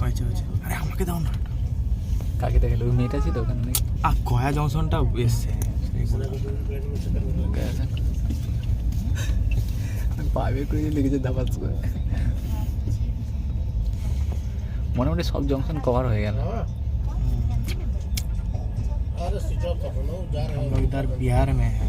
হয়েছে আরে আমাকে দাও না। কাকে দেখালো ওই মেয়েটা ছিল ওখানে নাকি গয়া জংশনটা এসছে পাবে করে লেগেছে ধাপাস করে মোটামুটি সব জংশন কভার হয়ে গেল। हम लोग इधर बिहार में है।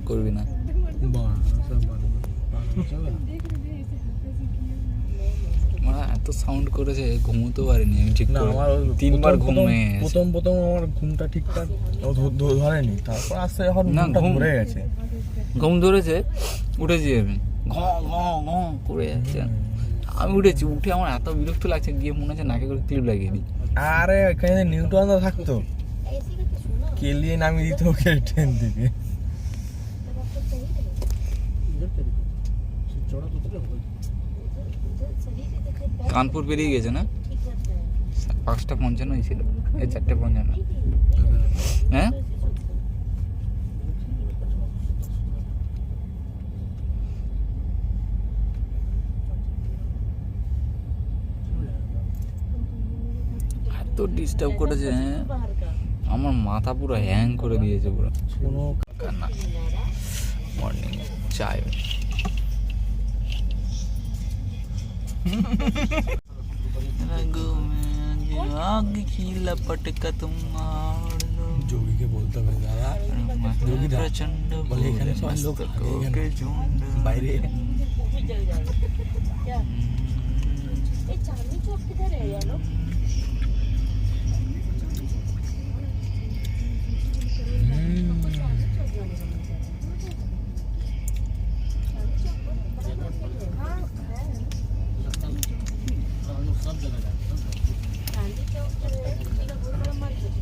করবি না। মানে এত সাউন্ড করেছে ঘুমোতে পারিনি আমি ঠিক না করে। আমার 3বার ঘুম ভেঙে গেছে। প্রথম আমার ঘুমটা ঠিকঠাক ধরেনি, তারপর আস্তে এখন না, ঘুমটা ঘুম- ঘুরে গেছে। ঘুম ধরেছে, উঠেছি আমি, ঘ ঘ ঘ করে যাচ্ছে। আমি উঠেছি, উঠে আমার এত বিরক্ত লাগছে, গিয়ে মনে হচ্ছে নাকে করে ক্লিপ লাগিয়ে দিই। আরে ওখানে যদি নিউটন থাকতো ऐसे करके सुनो কেলিয়ে নামিয়ে দিত ওকে ট্রেন থেকে। तब आपको सही रहेगा उधर सही से देखे पैर কানপুর বেরিয়ে গেছে না, ठीक रहता है 5:55 ছিল, এই 4:55। হ্যাঁ এত ডিস্টার্ব করেছে, হ্যাঁ बाहर का আমার মাথা পুরো হ্যাং করে দিয়েছে পুরো। কোনো না মর্নিং চায় आग की लपट का तुम যোগীকে বলতে হবে দাদা, যোগী দা, प्रचंड বলে এখানে সব লোক থাকে, এখানে বাইরে क्या ये चांदनी चौक किधर है यार लोग चांदनी चौक जो है दिल्ली का बहुत बड़ा मार्केट है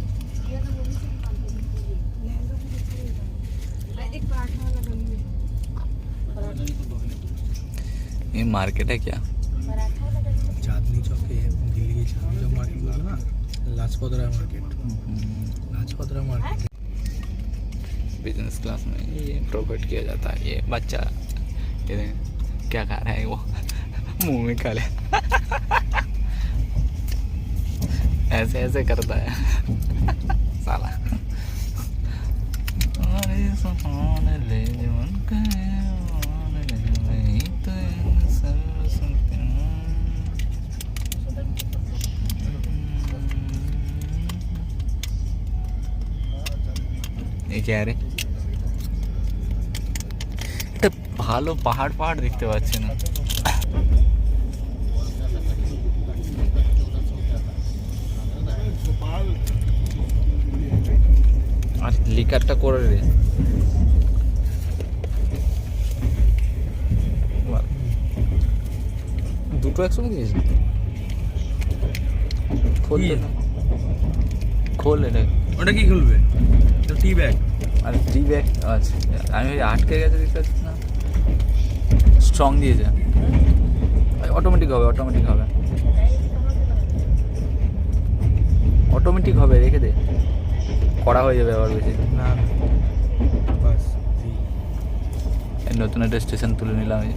ये तो वहीं से निकालते हैं एक पराठा वाला गली में ये मार्केट है क्या? पराठा वाला गली में চাঁদনি চকে, দিল্লি के चांदनी चौक मार्केट बोला ना, Lajpat Rai market, Lajpat Rai market. Business class में ये प्रोवाइड किया जाता है। ये बच्चा ये देख, क्या खा रहा है वो मुंह में खा ले ऐसे ऐसे करता है साला। अरे सुहाने ले जीवन के आने ले वही तो इंसान सुनते हैं। ये क्या रे? এটা ভালো পাহাড় পাহাড় দেখতে পাচ্ছি না। আর লিকারটা করে রে দুটো একসঙ্গে দিয়েছি। খোল কি? খোল এটা। ওটা কি খুলবে? তো টি ব্যাগ। আর টি ব্যাগ আচ্ছা, আমি ওই আটকে গেছে দেখতে পাচ্ছি না, স্ট্রং দিয়েছে, অটোমেটিক হবে, অটোমেটিক হবে, অটোমেটিক হবে, রেখে দে, করা হয়ে যাবে আবার বেশি। না বাস এই নতুন একটা স্টেশন তুলে নিলাম। এই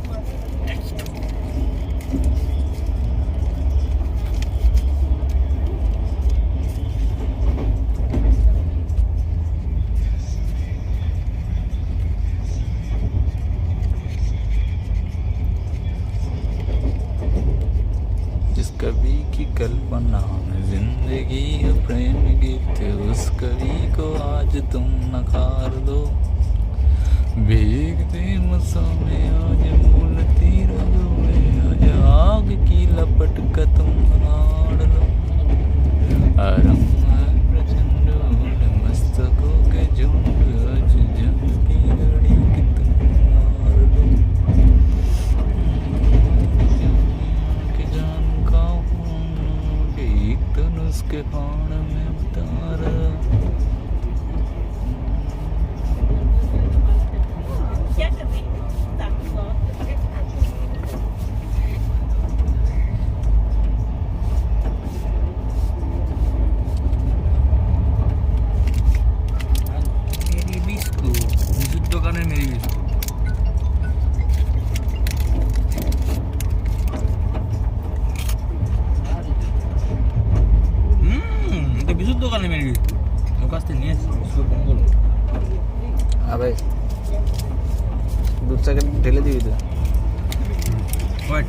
जिस कवि की कल्पना में जिंदगी है प्रेम गीत, उस कवि को आज तुम नकार दो। भीगते मौसम में आज भूलती रहो, आज आग की लपट का तुम हार लो। आराम है प्रचंड उड़ मस्तकों के झुंड, आज जंग की घड़ी की तुम मार लो। कि जान का कि एक धनुष के बाण में उतार। क्या कर रही है মেরি বিস্কুট, বিস্কুট দোকানের মেরি বিস্কুট। এটা বিস্কুট দোকানের মেরি বিস্কুট, ওর কাছ থেকে নিয়ে এসেছি বিস্কুট মঙ্গল। अबे दूध सेकंड ढेले दी तो ওয়েট,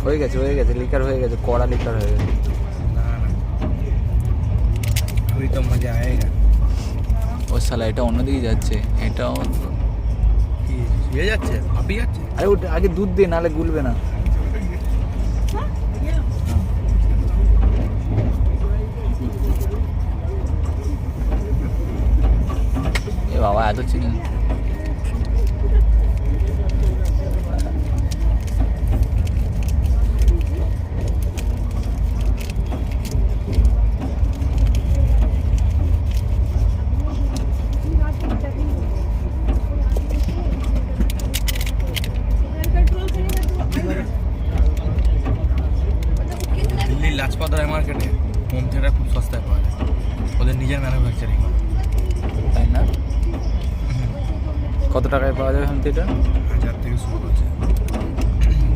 হয়ে গেছে লিকার হয়ে গেছে, কড়া লিকার হয়ে গেছে। না না, अभी तो मजा आएगा। ও শালা এটা অন্যদিকে যাচ্ছে, এটাও কি ইয়ে যাচ্ছে, আপি যাচ্ছে। আরে ওটা আগে দুধ দে, নাহলে গুলবে না। এ বাবা এত চিনি। দিল্লির লাজপত রায় মার্কেটে হোম থিয়েটার খুব সস্তায় পাওয়া যায়, ওদের নিজের ম্যানুফ্যাকচারিং। তাই না? কত টাকায় পাওয়া যাবে হোম থিয়েটার? 1000 থেকে শুরু হচ্ছে।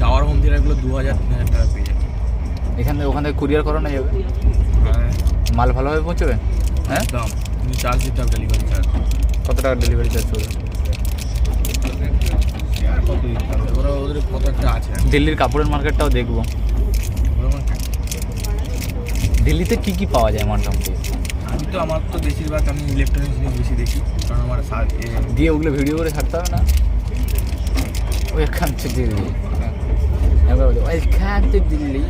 টাওয়ার হোম থিয়েটারগুলো 2000-3000 টাকা পেয়ে যাবে। এখান থেকে ওখান থেকে কুরিয়ার করানো যাবে? হ্যাঁ মাল ভালোভাবে পৌঁছবে? হ্যাঁ, দাম তুমি চার্জ দিতে হবে, ডেলিভারি চার্জ। কত টাকা ডেলিভারি চার্জ করবে? আর কত দিতে হবে, ওরা ওদের কত একটা আছে। দিল্লির কাপড়ের মার্কেটটাও দেখবো। দিল্লিতে কি কি পাওয়া যায় মোটামুটি? আমি তো আমার তো বেশিরভাগ আমি ইলেকট্রনিক্স জিনিস বেশি দেখি, কারণ আমার দিয়ে ওগুলো ভিডিও করে ছাড়তে হবে না? Welcome to Delhi, welcome to Delhi.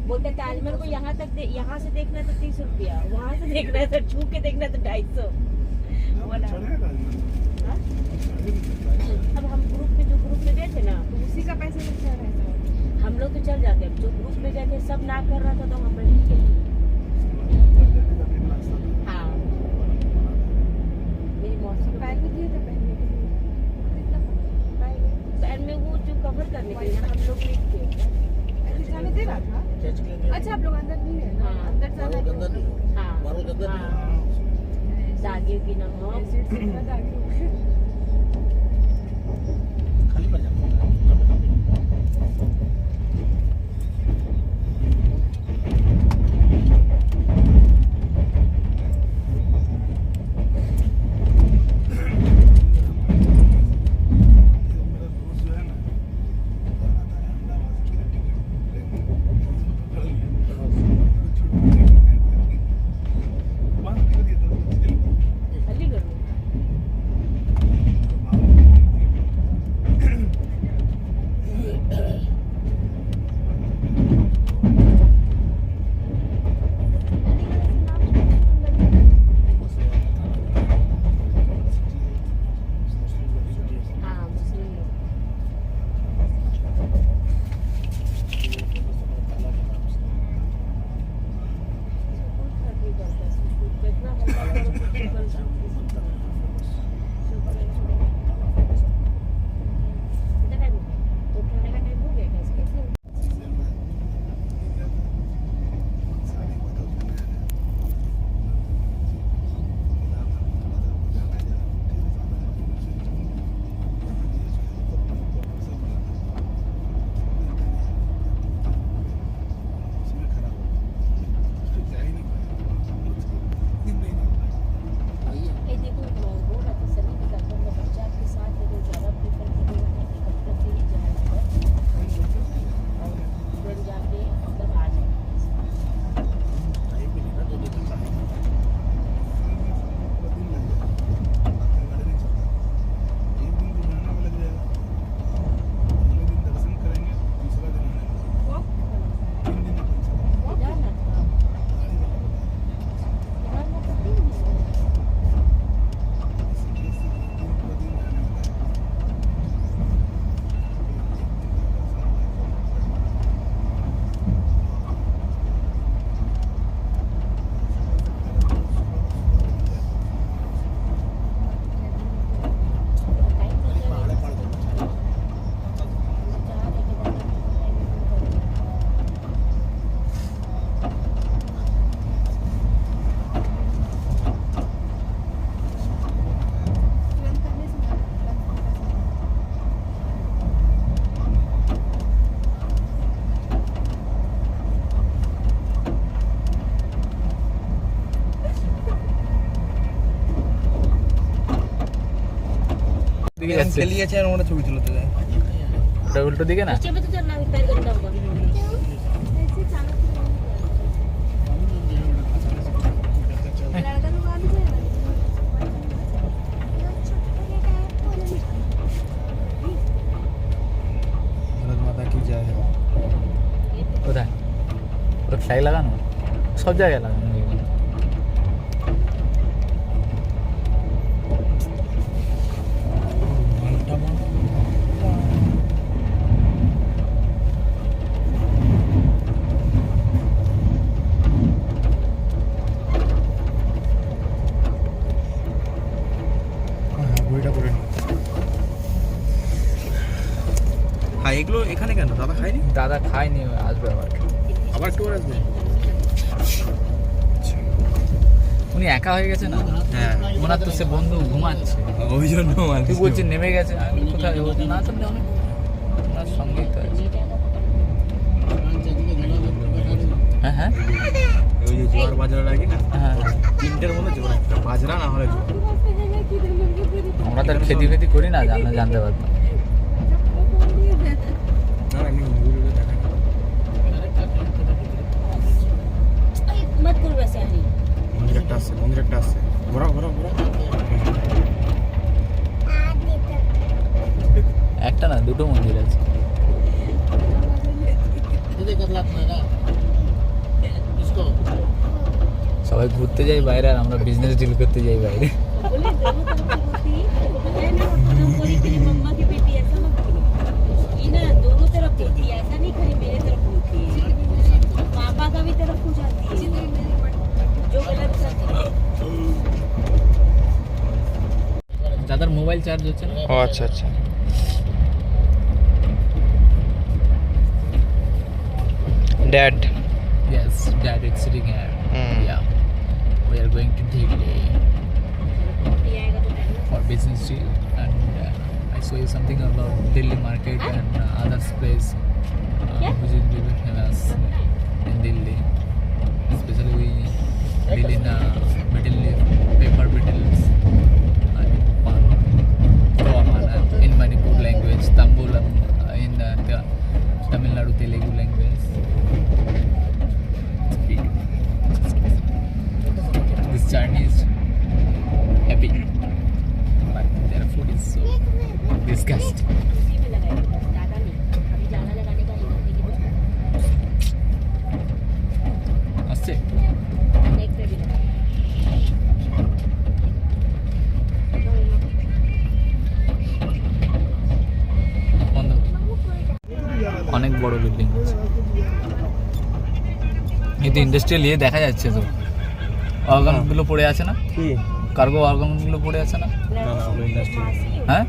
बोलते ताजमहल को यहाँ तक यहाँ से देखना है तो 30 रुपया, वहाँ से देखना है तो छू के देखना है तो 250। अब हम जो ग्रुप में गए थे ना, तो उसी का पैसा लगता है। हम लोग तो चल जाते, जो ग्रुप में गए थे सब ना कर रहा था तो हम नहीं गए। हाँ, मेरी मौसी को पैर में दिए थे, पैर में वो जो कवर करने के लिए हम लोग नहीं थे। जाने दे रहा था। अच्छा, आप लोग अंदर नहीं है ना? अंदर जाना है। हाँ, दागी की ना हो। खाली पर जाओ। अलीगढ़ में हाँ, मुस्लिम लोग। कितना टाइम उठाने का टाइम हो गया क्या इसका? ये देखो, बोल रहा था सनी के घर में बच्चा आपके साथ है तो ज़्यादा प्रेफर करेगा हेलीकॉप्टर से ही जाएगा और फिर जाके मतलब आ जाएगा। जाना था जाना तो 3 दिन है। দিকে যাচ্ছে খেলিয়েছে আর ওরা ছবি তুলতে যায়। ওটা উল্টো দিকে না नीचे में तो चलना भी पैर गंदा होगा। ऐसे चालू लड़का लोग आ भी जाएगा। भारत माता की जय है। কোথায় ওটা ফ্ল্যাগ লাগানো সব জায়গায় লাগানো এগুলো। বইটা করে নি। হ্যাঁ, এগুলো এখানে কেন দাদা খায়নি? দাদা খায়নি, আসবে আবার। আবার একটু করে আসবে। উনি একা হয়ে গেছে না, হ্যাঁ, ওনার তো সে বন্ধু ঘুমাচ্ছে, ওই জন্য তুই বলছিস নেমে গেছে, আমি কোথায় বলছি না তো অনেক ওনার সঙ্গেই তো আছে। হ্যাঁ হ্যাঁ ওই যে জোয়ার বাজরা লাগে না, হ্যাঁ, 3টের মধ্যে জোয়ার একটা বাজরা না হলে জোয়ার। আমরা তো আর খেতি ফেতি করি না, জানতে পারতাম। না এমনি মুভিগুলো দেখা না। मत करो वैसे हरी। মন্দির একটা আসছে ঘোরা একটা না দুটো মন্দির আছে। সবাই ঘুরতে যাই বাইরে আর আমরা বিজনেস ডিল করতে যাই বাইরে। बोले दोनों तरफ की होती है ना, हम बोली तेरी मम्मा की बेटी ऐसा मत बोलो, ये ना दोनों तरफ होती है, ऐसा नहीं खाली मेरे तरफ होती है, पापा का भी तरफ हो जाती है जो गलत करते हैं। দাদার মোবাইল চার্জ হচ্ছে না। ও আচ্ছা আচ্ছা। Dad Yes, Dad, it's sitting here. Yeah, we are going to Delhi for business deal, and I saw you something about Delhi market and other place which is really famous in Delhi. Especially we deal in middle leaf, paper beetles, and in Manipur language, Tambulam in Tamil Nadu Telugu language. This Chinese happy, but their food is so disgusting. उसी में लगाएंगे, ज़्यादा नहीं, अभी ज़्यादा लगाने का नहीं, लेकिन আসছে नेक पे भी लगाएंगे। বন্ধ। অনেক বড় বিল্ডিং আছে, এই তো ইন্ডাস্ট্রিয়াল ইয়ে দেখা যাচ্ছে তো, অর্গানগুলো পড়ে আছে না, কি কার্গো অর্গানগুলো পড়ে আছে না, না না ওগুলো ইন্ডাস্ট্রিয়াল হ্যাঁ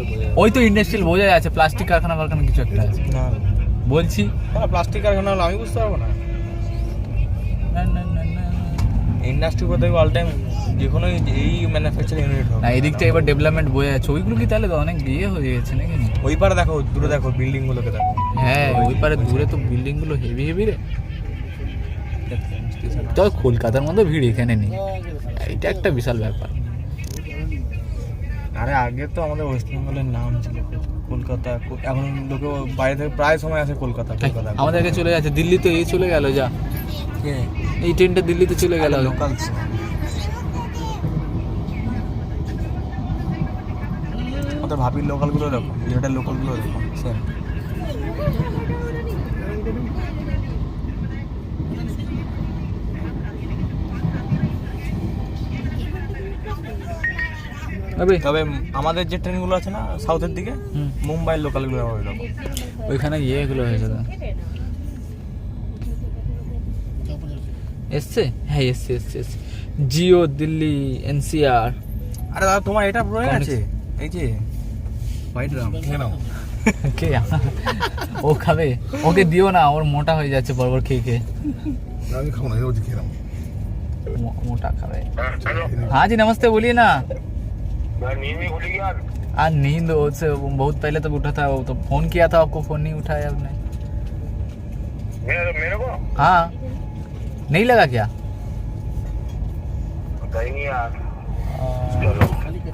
বোঝা ওই তো ইন্ডাস্ট্রিয়াল বোঝা যাচ্ছে, প্লাস্টিক কারখানা কিছু একটা আছে না বলছি। না প্লাস্টিক কারখানা হলো আমি বুঝতে পারবো না। না না না না ইন্ডাস্ট্রি বলতে অল টাইম যে কোনো এই ম্যানুফ্যাকচারিং ইউনিট হবে না, এদিকটা এবার ডেভেলপমেন্ট বোঝা যাচ্ছে, ওইগুলো কি তাহলে তো অনেক ইয়ে হয়ে গেছে নাকি? ওই পারে দেখো দূরে দেখো বিল্ডিং গুলোকে দেখো। হ্যাঁ ওই পারে দূরে তো বিল্ডিং গুলো হেভি হেভি রে। তো কলকাতার মধ্যে ভিড় এখানে নেই, এটা একটা বিশাল ব্যাপার। আরে আগে তো আমাদের ওয়েস্ট বেঙ্গলের নাম ছিল কলকাতা, এখন লোকে বাইরে থেকে প্রায় সময় আসে কলকাতা কলকাতা। আমাদেরকে চলে যাচ্ছে দিল্লি, তো এই চলে গেল যা, এই ট্রেনটা দিল্লিতে চলে গেল। লোকাল ওদের ভাবির লোকালগুলো দেখো, যেটা লোকালগুলো দেখো সেম। তবে আমাদের যে ট্রেনগুলো আছে না সাউথের দিকে, মুম্বাইয়ের লোকালগুলো ওইরকম, ওইখানে ইয়েগুলো হয়েছে তো এসছে। হ্যাঁ এসছে এসছে এসছে, জিও দিল্লি এনসিআর। আরে দাদা তোমার এটা রয়ে আছে এই যে হোয়াইট রাম, খেয়ে নাও। কে ও খাবে? ওকে দিও না, ওর মোটা হয়ে যাচ্ছে বরবর খেয়ে খেয়ে। আমি খাবো না, রোজ খেলাম। मोटा खावे। हाँ जी नमस्ते, बोलिए ना। नींद में खुली यार। आज नींद से बहुत पहले तक उठा था, वो तो फोन किया था आपको, फोन नहीं उठाया आपने। मेरे को हाँ नहीं लगा क्या? कहीं नहीं यार। चलो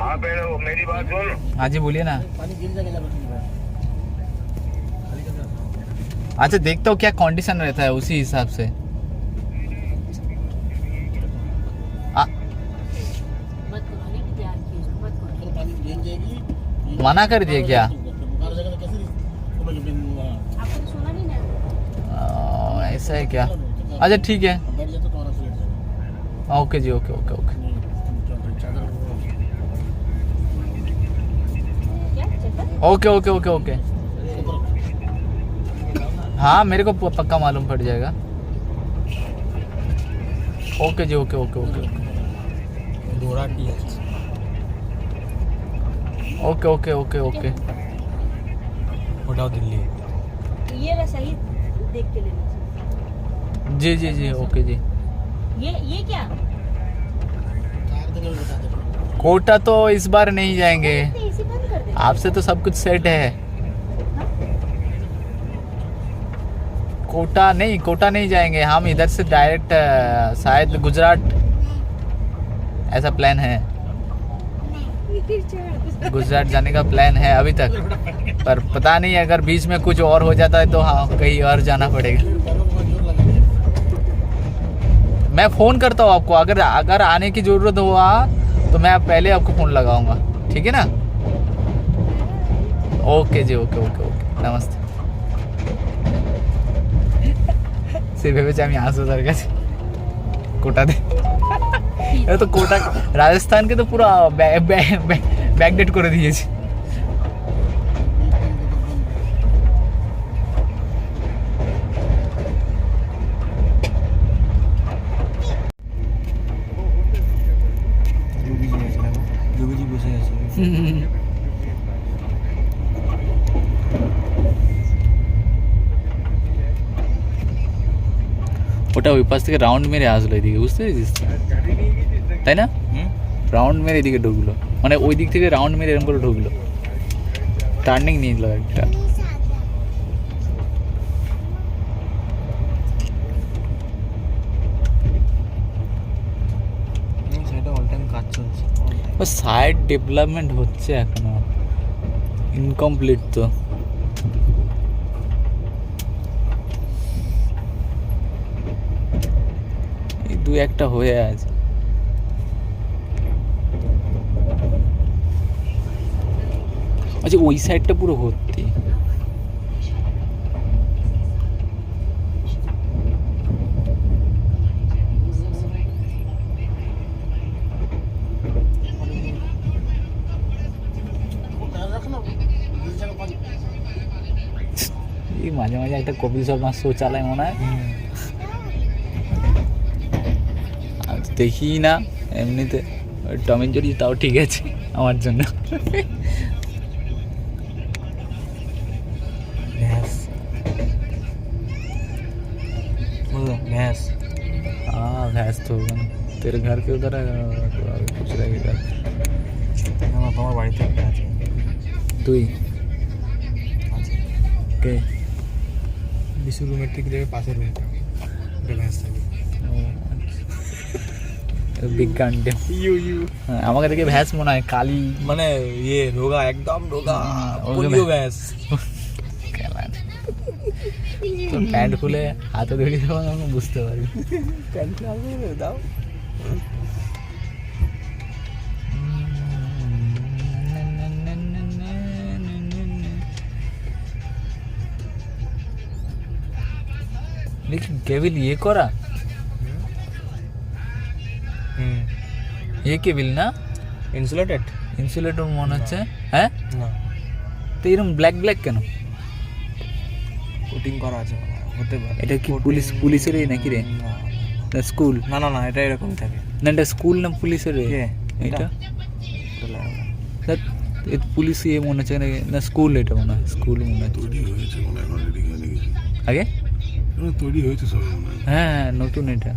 हाँ पहले मेरी बात सुन। हाँ जी बोलिए ना। अच्छा देखता हूँ क्या कंडीशन रहता है उसी हिसाब से। मना कर दिए क्या? ऐसा है क्या? अच्छा ठीक है, ओके जी, okay okay okay. Okay okay okay okay, हाँ मेरे को पक्का मालूम पड़ जाएगा। ओके जी, okay okay okay okay okay okay okay. उठाओ दिल्ली, ये रहा सही, देख के लेना चाहिए। जी जी जी ओके जी। ये क्या? कोटा तो इस बार नहीं जाएंगे, इसी बंद कर दे। आपसे तो सब कुछ सेट है। कोटा नहीं जाएंगे हम, इधर से डायरेक्ट शायद गुजरात, ऐसा प्लान है। गुजरात जाने का प्लान है अभी तक, पर पता नहीं अगर बीच में कुछ और हो जाता है तो हाँ कहीं और जाना पड़ेगा। मैं फ़ोन करता हूँ आपको, अगर आने की ज़रूरत हुआ तो मैं पहले आपको फ़ोन लगाऊंगा, ठीक है ना? ओके जी, ओके ओके ओके, नमस्ते। সে ভেবেছে আমি আসবো তার কাছে কোটাতে। এ তো কোটা রাজস্থানকে তো পুরো ব্যাকডেট করে দিয়েছে। যোগীজি বসে আছে। ওটা ওই পাশ থেকে রাউন্ড মেরে আসলো এদিকে, বুঝতে পেরেছিস, তাই না? রাউন্ড মেরে এদিকে ঢুকলো, মানে ওই দিক থেকে রাউন্ড মেরে এরকম করে ঢুকলো, টার্নিং নিল একটা। সেটা অল টাইম কাজ চলছে। সাইড ডেভেলপমেন্ট হচ্ছে এখনো, ইনকমপ্লিট তো। এই দু একটা হয়ে আছে। আচ্ছা ওই সাইডটা পুরো ভর্তি। এই মাঝে মাঝে একটা কপিল শর্মা শো চালায় মনে হয়, আমি তো দেখি না এমনিতে। টম এন্ড জেরি তাও ঠিক আছে আমার জন্য। भैंस भैंस हाँ भैंस तो होगा ना। तेरे घर के उधर है तो आगे कुछ रहेगा। তোমার বাড়িতে একটা আছে। তুই কে? বিশু রুমের ঠিক দেখে পাশের রুমটা একটা ভ্যান্স থাকে। বিজ্ঞান আমাকে দেখে ভ্যাস মনে হয় কালি, মানে ইয়ে রোগা, একদম রোগা ওকে পোলিও ভ্যান্স। তো প্যান্ট খুলে হাতে ধরে দেবো, আমি বুঝতে পারবি। প্যান্ট খুলে দাও। लेकिन केबिल ये करा, ये केबिल ना ইনসুলেটেড ইনসুলেটর মনে হচ্ছে। হ্যাঁ না, তো এরকম ব্ল্যাক ব্ল্যাক কেন? কোটিং করা আছে হতে পারে। এটা কি পুলিশেরই নাকি রে? না স্কুল? না না না, এটা এরকম থাকে। না এটা স্কুল না পুলিশের? কে এটা পুলিশ ইয়ে মনে হচ্ছে না, স্কুল এটা মনে হয়, স্কুল মনে হচ্ছে আগে তৈরি হয়েছে সব মনে হয়। হ্যাঁ নতুন এটা।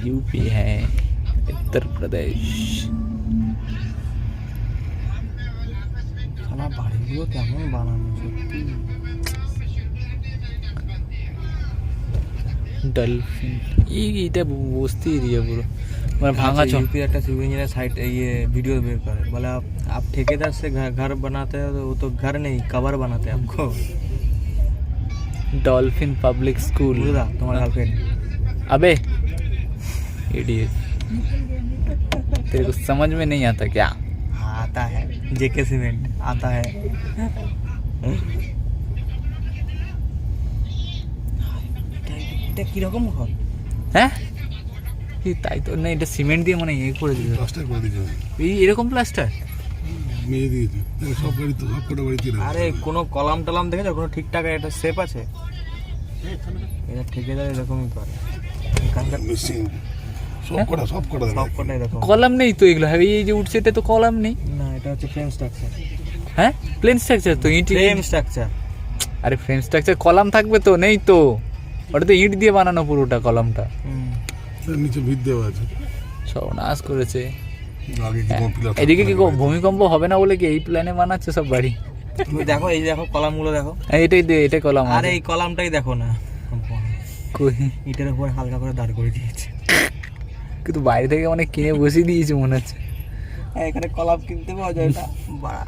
यूपी है, उत्तर प्रदेश। সালা বাড়িগুলো কেমন বানানো সত্যি। ডলফিন এইটা বস্তি এরিয়া পুরো, মানে ভাঙা চক। यूपी একটা सिविल इंजीनियर साइट ये वीडियो बेर करे, बोले आप ठेकेदार से घर बनाते हो तो वो तो घर नहीं कवर बनाते हैं आपको। Dolphin public school. बुझा तुम्हारा गर्लफ्रेंड। अबे इडियट, तेरे को समझ में नहीं आता क्या? आता है, जेके सीमेंट आता है। এটা কি রকম ঘর? হ্যাঁ এই তাই তো, না এটা সিমেন্ট দিয়ে মানে ইয়ে করে দিল, প্লাস্টার করে দিয়েছে, এই এরকম প্লাস্টার মেরে দিয়েছে। সব বাড়ি তো সব কটা বাড়িতে এরকম। আরে কোনো কলাম টলাম দেখেছো? কোনো ঠিকঠাক একটা শেপ আছে? এটা ঠিকাদার এরকমই করে। এখানকার মেশিন সব কটা সব কটা এরকম। কলাম নেই তো এগুলো, হ্যাঁ এই যে উঠছে এটা তো কলাম নেই। না এটা হচ্ছে ফ্রেম স্ট্রাকচার। হ্যাঁ প্লেন স্ট্রাকচার তো, ইট ফ্রেম স্ট্রাকচার। আরে ফ্রেম স্ট্রাকচার কলাম থাকবে তো, নেই তো, ওটা তো ইট দিয়ে বানানো পুরোটা কলামটা। তার নিচে ভিত দেওয়া আছে। সব নাশ করেছে। আগে কি কোনো পিলার এদিকে কি ভূমিকম্প হবে না বলে কি এই প্ল্যানে বানাচ্ছে সব বাড়ি? তুমি দেখো, এই দেখো কলামগুলো দেখো। এটাই দে, এটা কলাম। আরে এই কলামটাই দেখো না, কই ইটের উপর হালকা করে দাঁড় করে দিয়েছে। কিন্তু বাইরে থেকে অনেক কিনে বসিয়ে দিয়েছে মনে হচ্ছে। এখানে কলাম কিনতে পাওয়া যায় না বাড়া।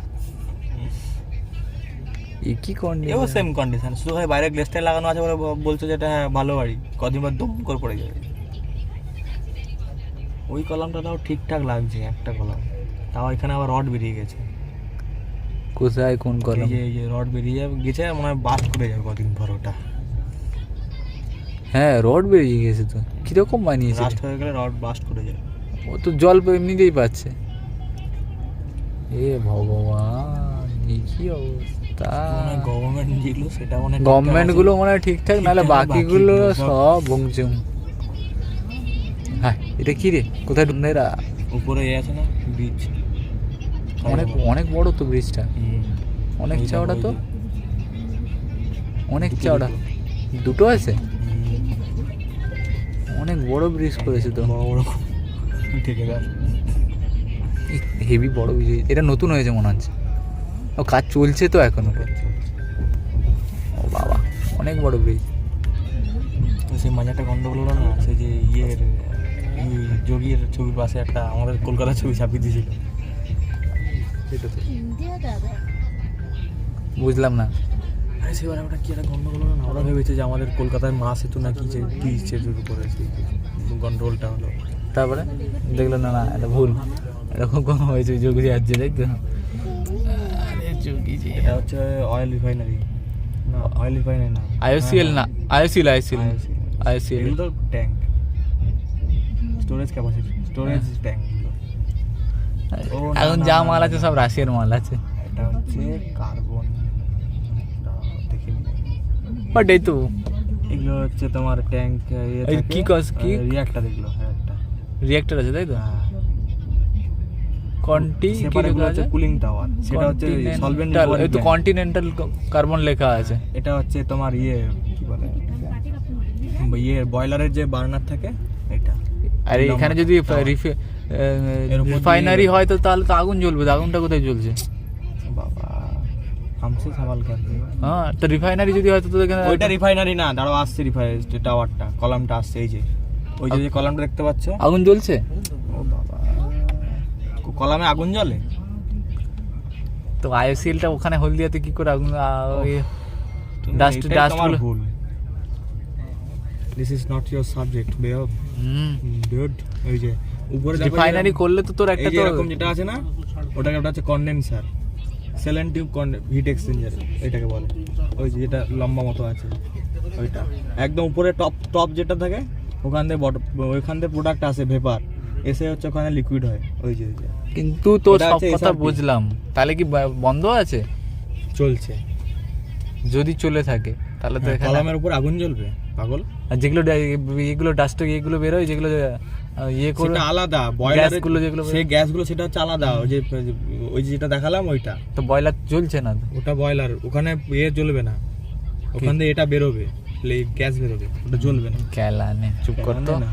এই কি কন্ডিশন? এও সেম কন্ডিশন, শুধু খালি বাইরে গ্লেসটা লাগানো আছে বলে বলছো যেটা হ্যাঁ ভালো বাড়ি, কদিন বাদ দম করে পড়ে যাবে। ওই কলামটা তাও ঠিকঠাক লাগছে, একটা কলাম, তাও এখানে আবার রড বেরিয়ে গেছে। কোথায় কোন এই কলম? যে রড বেরিয়ে গেছে মনে হয় বাস্ট করে যাবে কদিন পর ওটা। হ্যাঁ রড বেরিয়ে গেছে তো, কিরকম বানিয়েছে? রাস্ট হয়ে গেলে রড বাস্ট করে যাবে। ও তো জল এমনিতেই পাচ্ছে। এ ভগবান, এই কি অবস্থা! গভর্নমেন্ট যেগুলো সেটা মানে গভর্নমেন্ট গুলো মনে হয় ঠিকঠাক, নাহলে বাকিগুলো সব বংচুম। হ্যাঁ এটা কি রে, কোথায় ঢুকেরা? উপরে আছে না ব্রিজ, অনেক অনেক বড় তো ব্রিজটা, অনেক চওড়া তো, অনেক চওড়া। দুটো আছে, অনেক বড় ব্রিজ করেছে তো। বড় বড় ঠিকাদার। হেভি বড় ব্রিজ, এটা নতুন হয়েছে মনে হচ্ছে। ও কাজ চলছে তো এখনো। ও বাবা, অনেক বড় ব্রিজ। সেই মাঝাটা গন্ডগোল হলো না, সে যে ইয়ের যোগীর ছবির পাশে একটা আমাদের কলকাতার ছবি ছাপিয়ে দিয়েছিল, সেটা তো বুঝলাম না। আরে সেবার ওটা কি একটা গন্ডগোল হলো না, ওরা ভেবেছে যে আমাদের কলকাতায় মা সেতু নাকি যে ব্রিজের উপরে সেই গন্ডগোলটা হলো। তারপরে দেখলো না, না এটা ভুল, এরকম কোনো হয়েছে, যোগী আসছে দেখতো। আরে যোগী যে, এটা হচ্ছে অয়েল রিফাইনারি না, অয়েল রিফাইনারি না, আইওসিএল না, আইওসিএল এগুলো তো tank, storage capacity, storage tank. এখন যা মাল আছে সব রাশিয়ার মাল আছে। এটা হচ্ছে কার্বন, দেখিনি বাট এই তো এগুলো হচ্ছে তোমার ট্যাঙ্ক, এই কি কস কি রিঅ্যাক্টর, এগুলো একটা রিঅ্যাক্টর আছে তাই তো। কন্টি কি লেখা আছে? কুলিং টাওয়ার, সেটা হচ্ছে সলভেন্ট। এই তো কন্টিনেন্টাল কার্বন লেখা আছে। এটা হচ্ছে তোমার ইয়ে কি বলে, ইয়ে বয়লারের যে বার্নার থাকে এটা। আর এখানে যদি রিফাইনারি হয় তো তাহলে তো আগুন জ্বলবে, আগুনটা কোথায় জ্বলছে বাবা? हमसे सवाल कर रहे हो? হ্যাঁ তো রিফাইনারি যদি হয় তো এখানে ওইটা রিফাইনারি না, দাঁড়াও আসছে রিফাইনারি টাওয়ারটা, কলামটা আসছে, এই যে ওই যে কলামটা দেখতে পাচ্ছ, আগুন জ্বলছে। ও বাবা, কলামে আগুন জ্বলে? তো আইওসিএলটা ওখানে হলদিয়াতে কি করে আগুন? ডাস্ট এটাই ডাস্ট তোমার ভুল। This is not your subject babe dude. ওই যে উপরে রিফাইনারি করলে তো তোর একটা তো এরকম যেটা আছে না, ওটাকে ওটা হচ্ছে কনডেন্সার, সেলেন টিউব হিট এক্সচেঞ্জার এটাকে বলে। ওই যে যেটা লম্বা মতো আছে ওইটা, একদম উপরে টপ যেটা থাকে ওখান থেকে ওইখান থেকে প্রোডাক্ট আসে, ভেপার এসে হচ্ছে ওখানে লিকুইড হয়। ওই যে কিন্তু তো সব কথা বুঝলাম, তাহলে কি বন্ধ আছে? চলছে। যদি চলে থাকে তাহলে তো এখানে কলামের উপর আগুন জ্বলবে পাগল। আর যেগুলো এগুলো ডাস্ট এগুলো বের হয়, যেগুলো ইয়ে করে সেটা আলাদা, বয়লার গুলো যেগুলো সেই গ্যাসগুলো সেটা হচ্ছে আলাদা। ওই যে যেটা দেখালাম ওইটা তো বয়লার জ্বলছে না তো। ওটা বয়লার, ওখানে ইয়ে জ্বলবে না, ওখান থেকে এটা বেরোবে, গ্যাস বেরোবে, ওটা জ্বলবে না। কেলা নে চুপ কর তো। না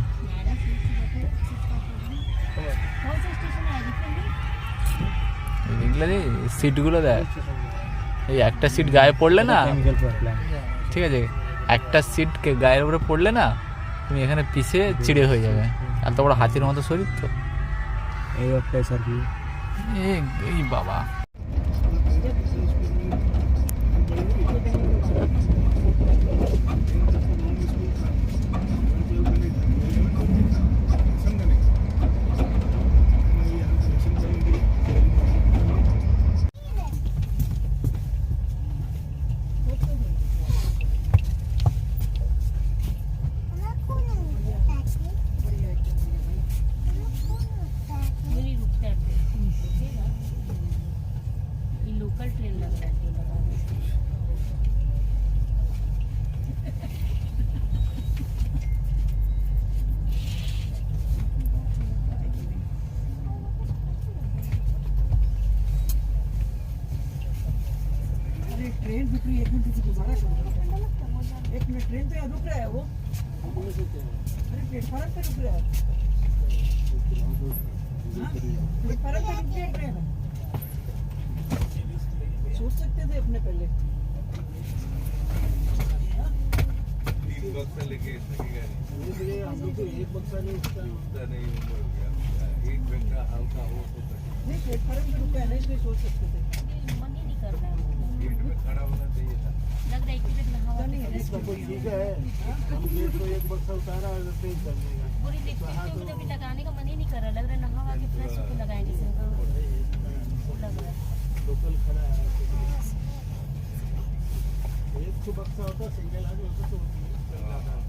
এগুলো সিটগুলো দেখ, এই একটা সিট গায়ে পড়লে না, কেমিক্যাল প্ল্যান্ট, ঠিক আছে, একটা সিট গায়ের উপরে পড়লে না তুমি এখানে পিষে চিড়ে হয়ে যাবে। এত বড় হাতির মতো শরীর তো। এই একটা সার্ভি এই বাবা, लोकल ट्रेन लग रहा है। ट्रेन रुक रही है, 1 मिनट दोबारा करो। 1 मिनट, ट्रेन तो रुक रहा है वो। अरे प्लेटफार्म पे रुक रहा है, प्लेटफार्म पे रुक गया ट्रेन। सोच सकते थे अपने पहले। तीन बक्सा लेके सकेगा नहीं, हम लोग तो एक बक्सा नहीं उठता नहीं, एक घंटा हल्का हो तो नहीं प्लेटफार्म पे रुका है ना, इसलिए सोच सकते थे। मन ही नहीं कर रहा है, गेट में खड़ा होना चाहिए था। लग रहा है कि नहावा के इसका कोई ठीक है, हम गेट को एक बक्सा उतारा और तेज कर देगा। पूरी लिपस्टिक तो अभी लगाने का मन ही नहीं कर रहा, लग रहा है नहावा के फ्रेश होकर लगाएंगे, लग रहा है। लोकल खड़ा है एक तो बक्सा होता सिंगल आदमी होता तो चल जाता है।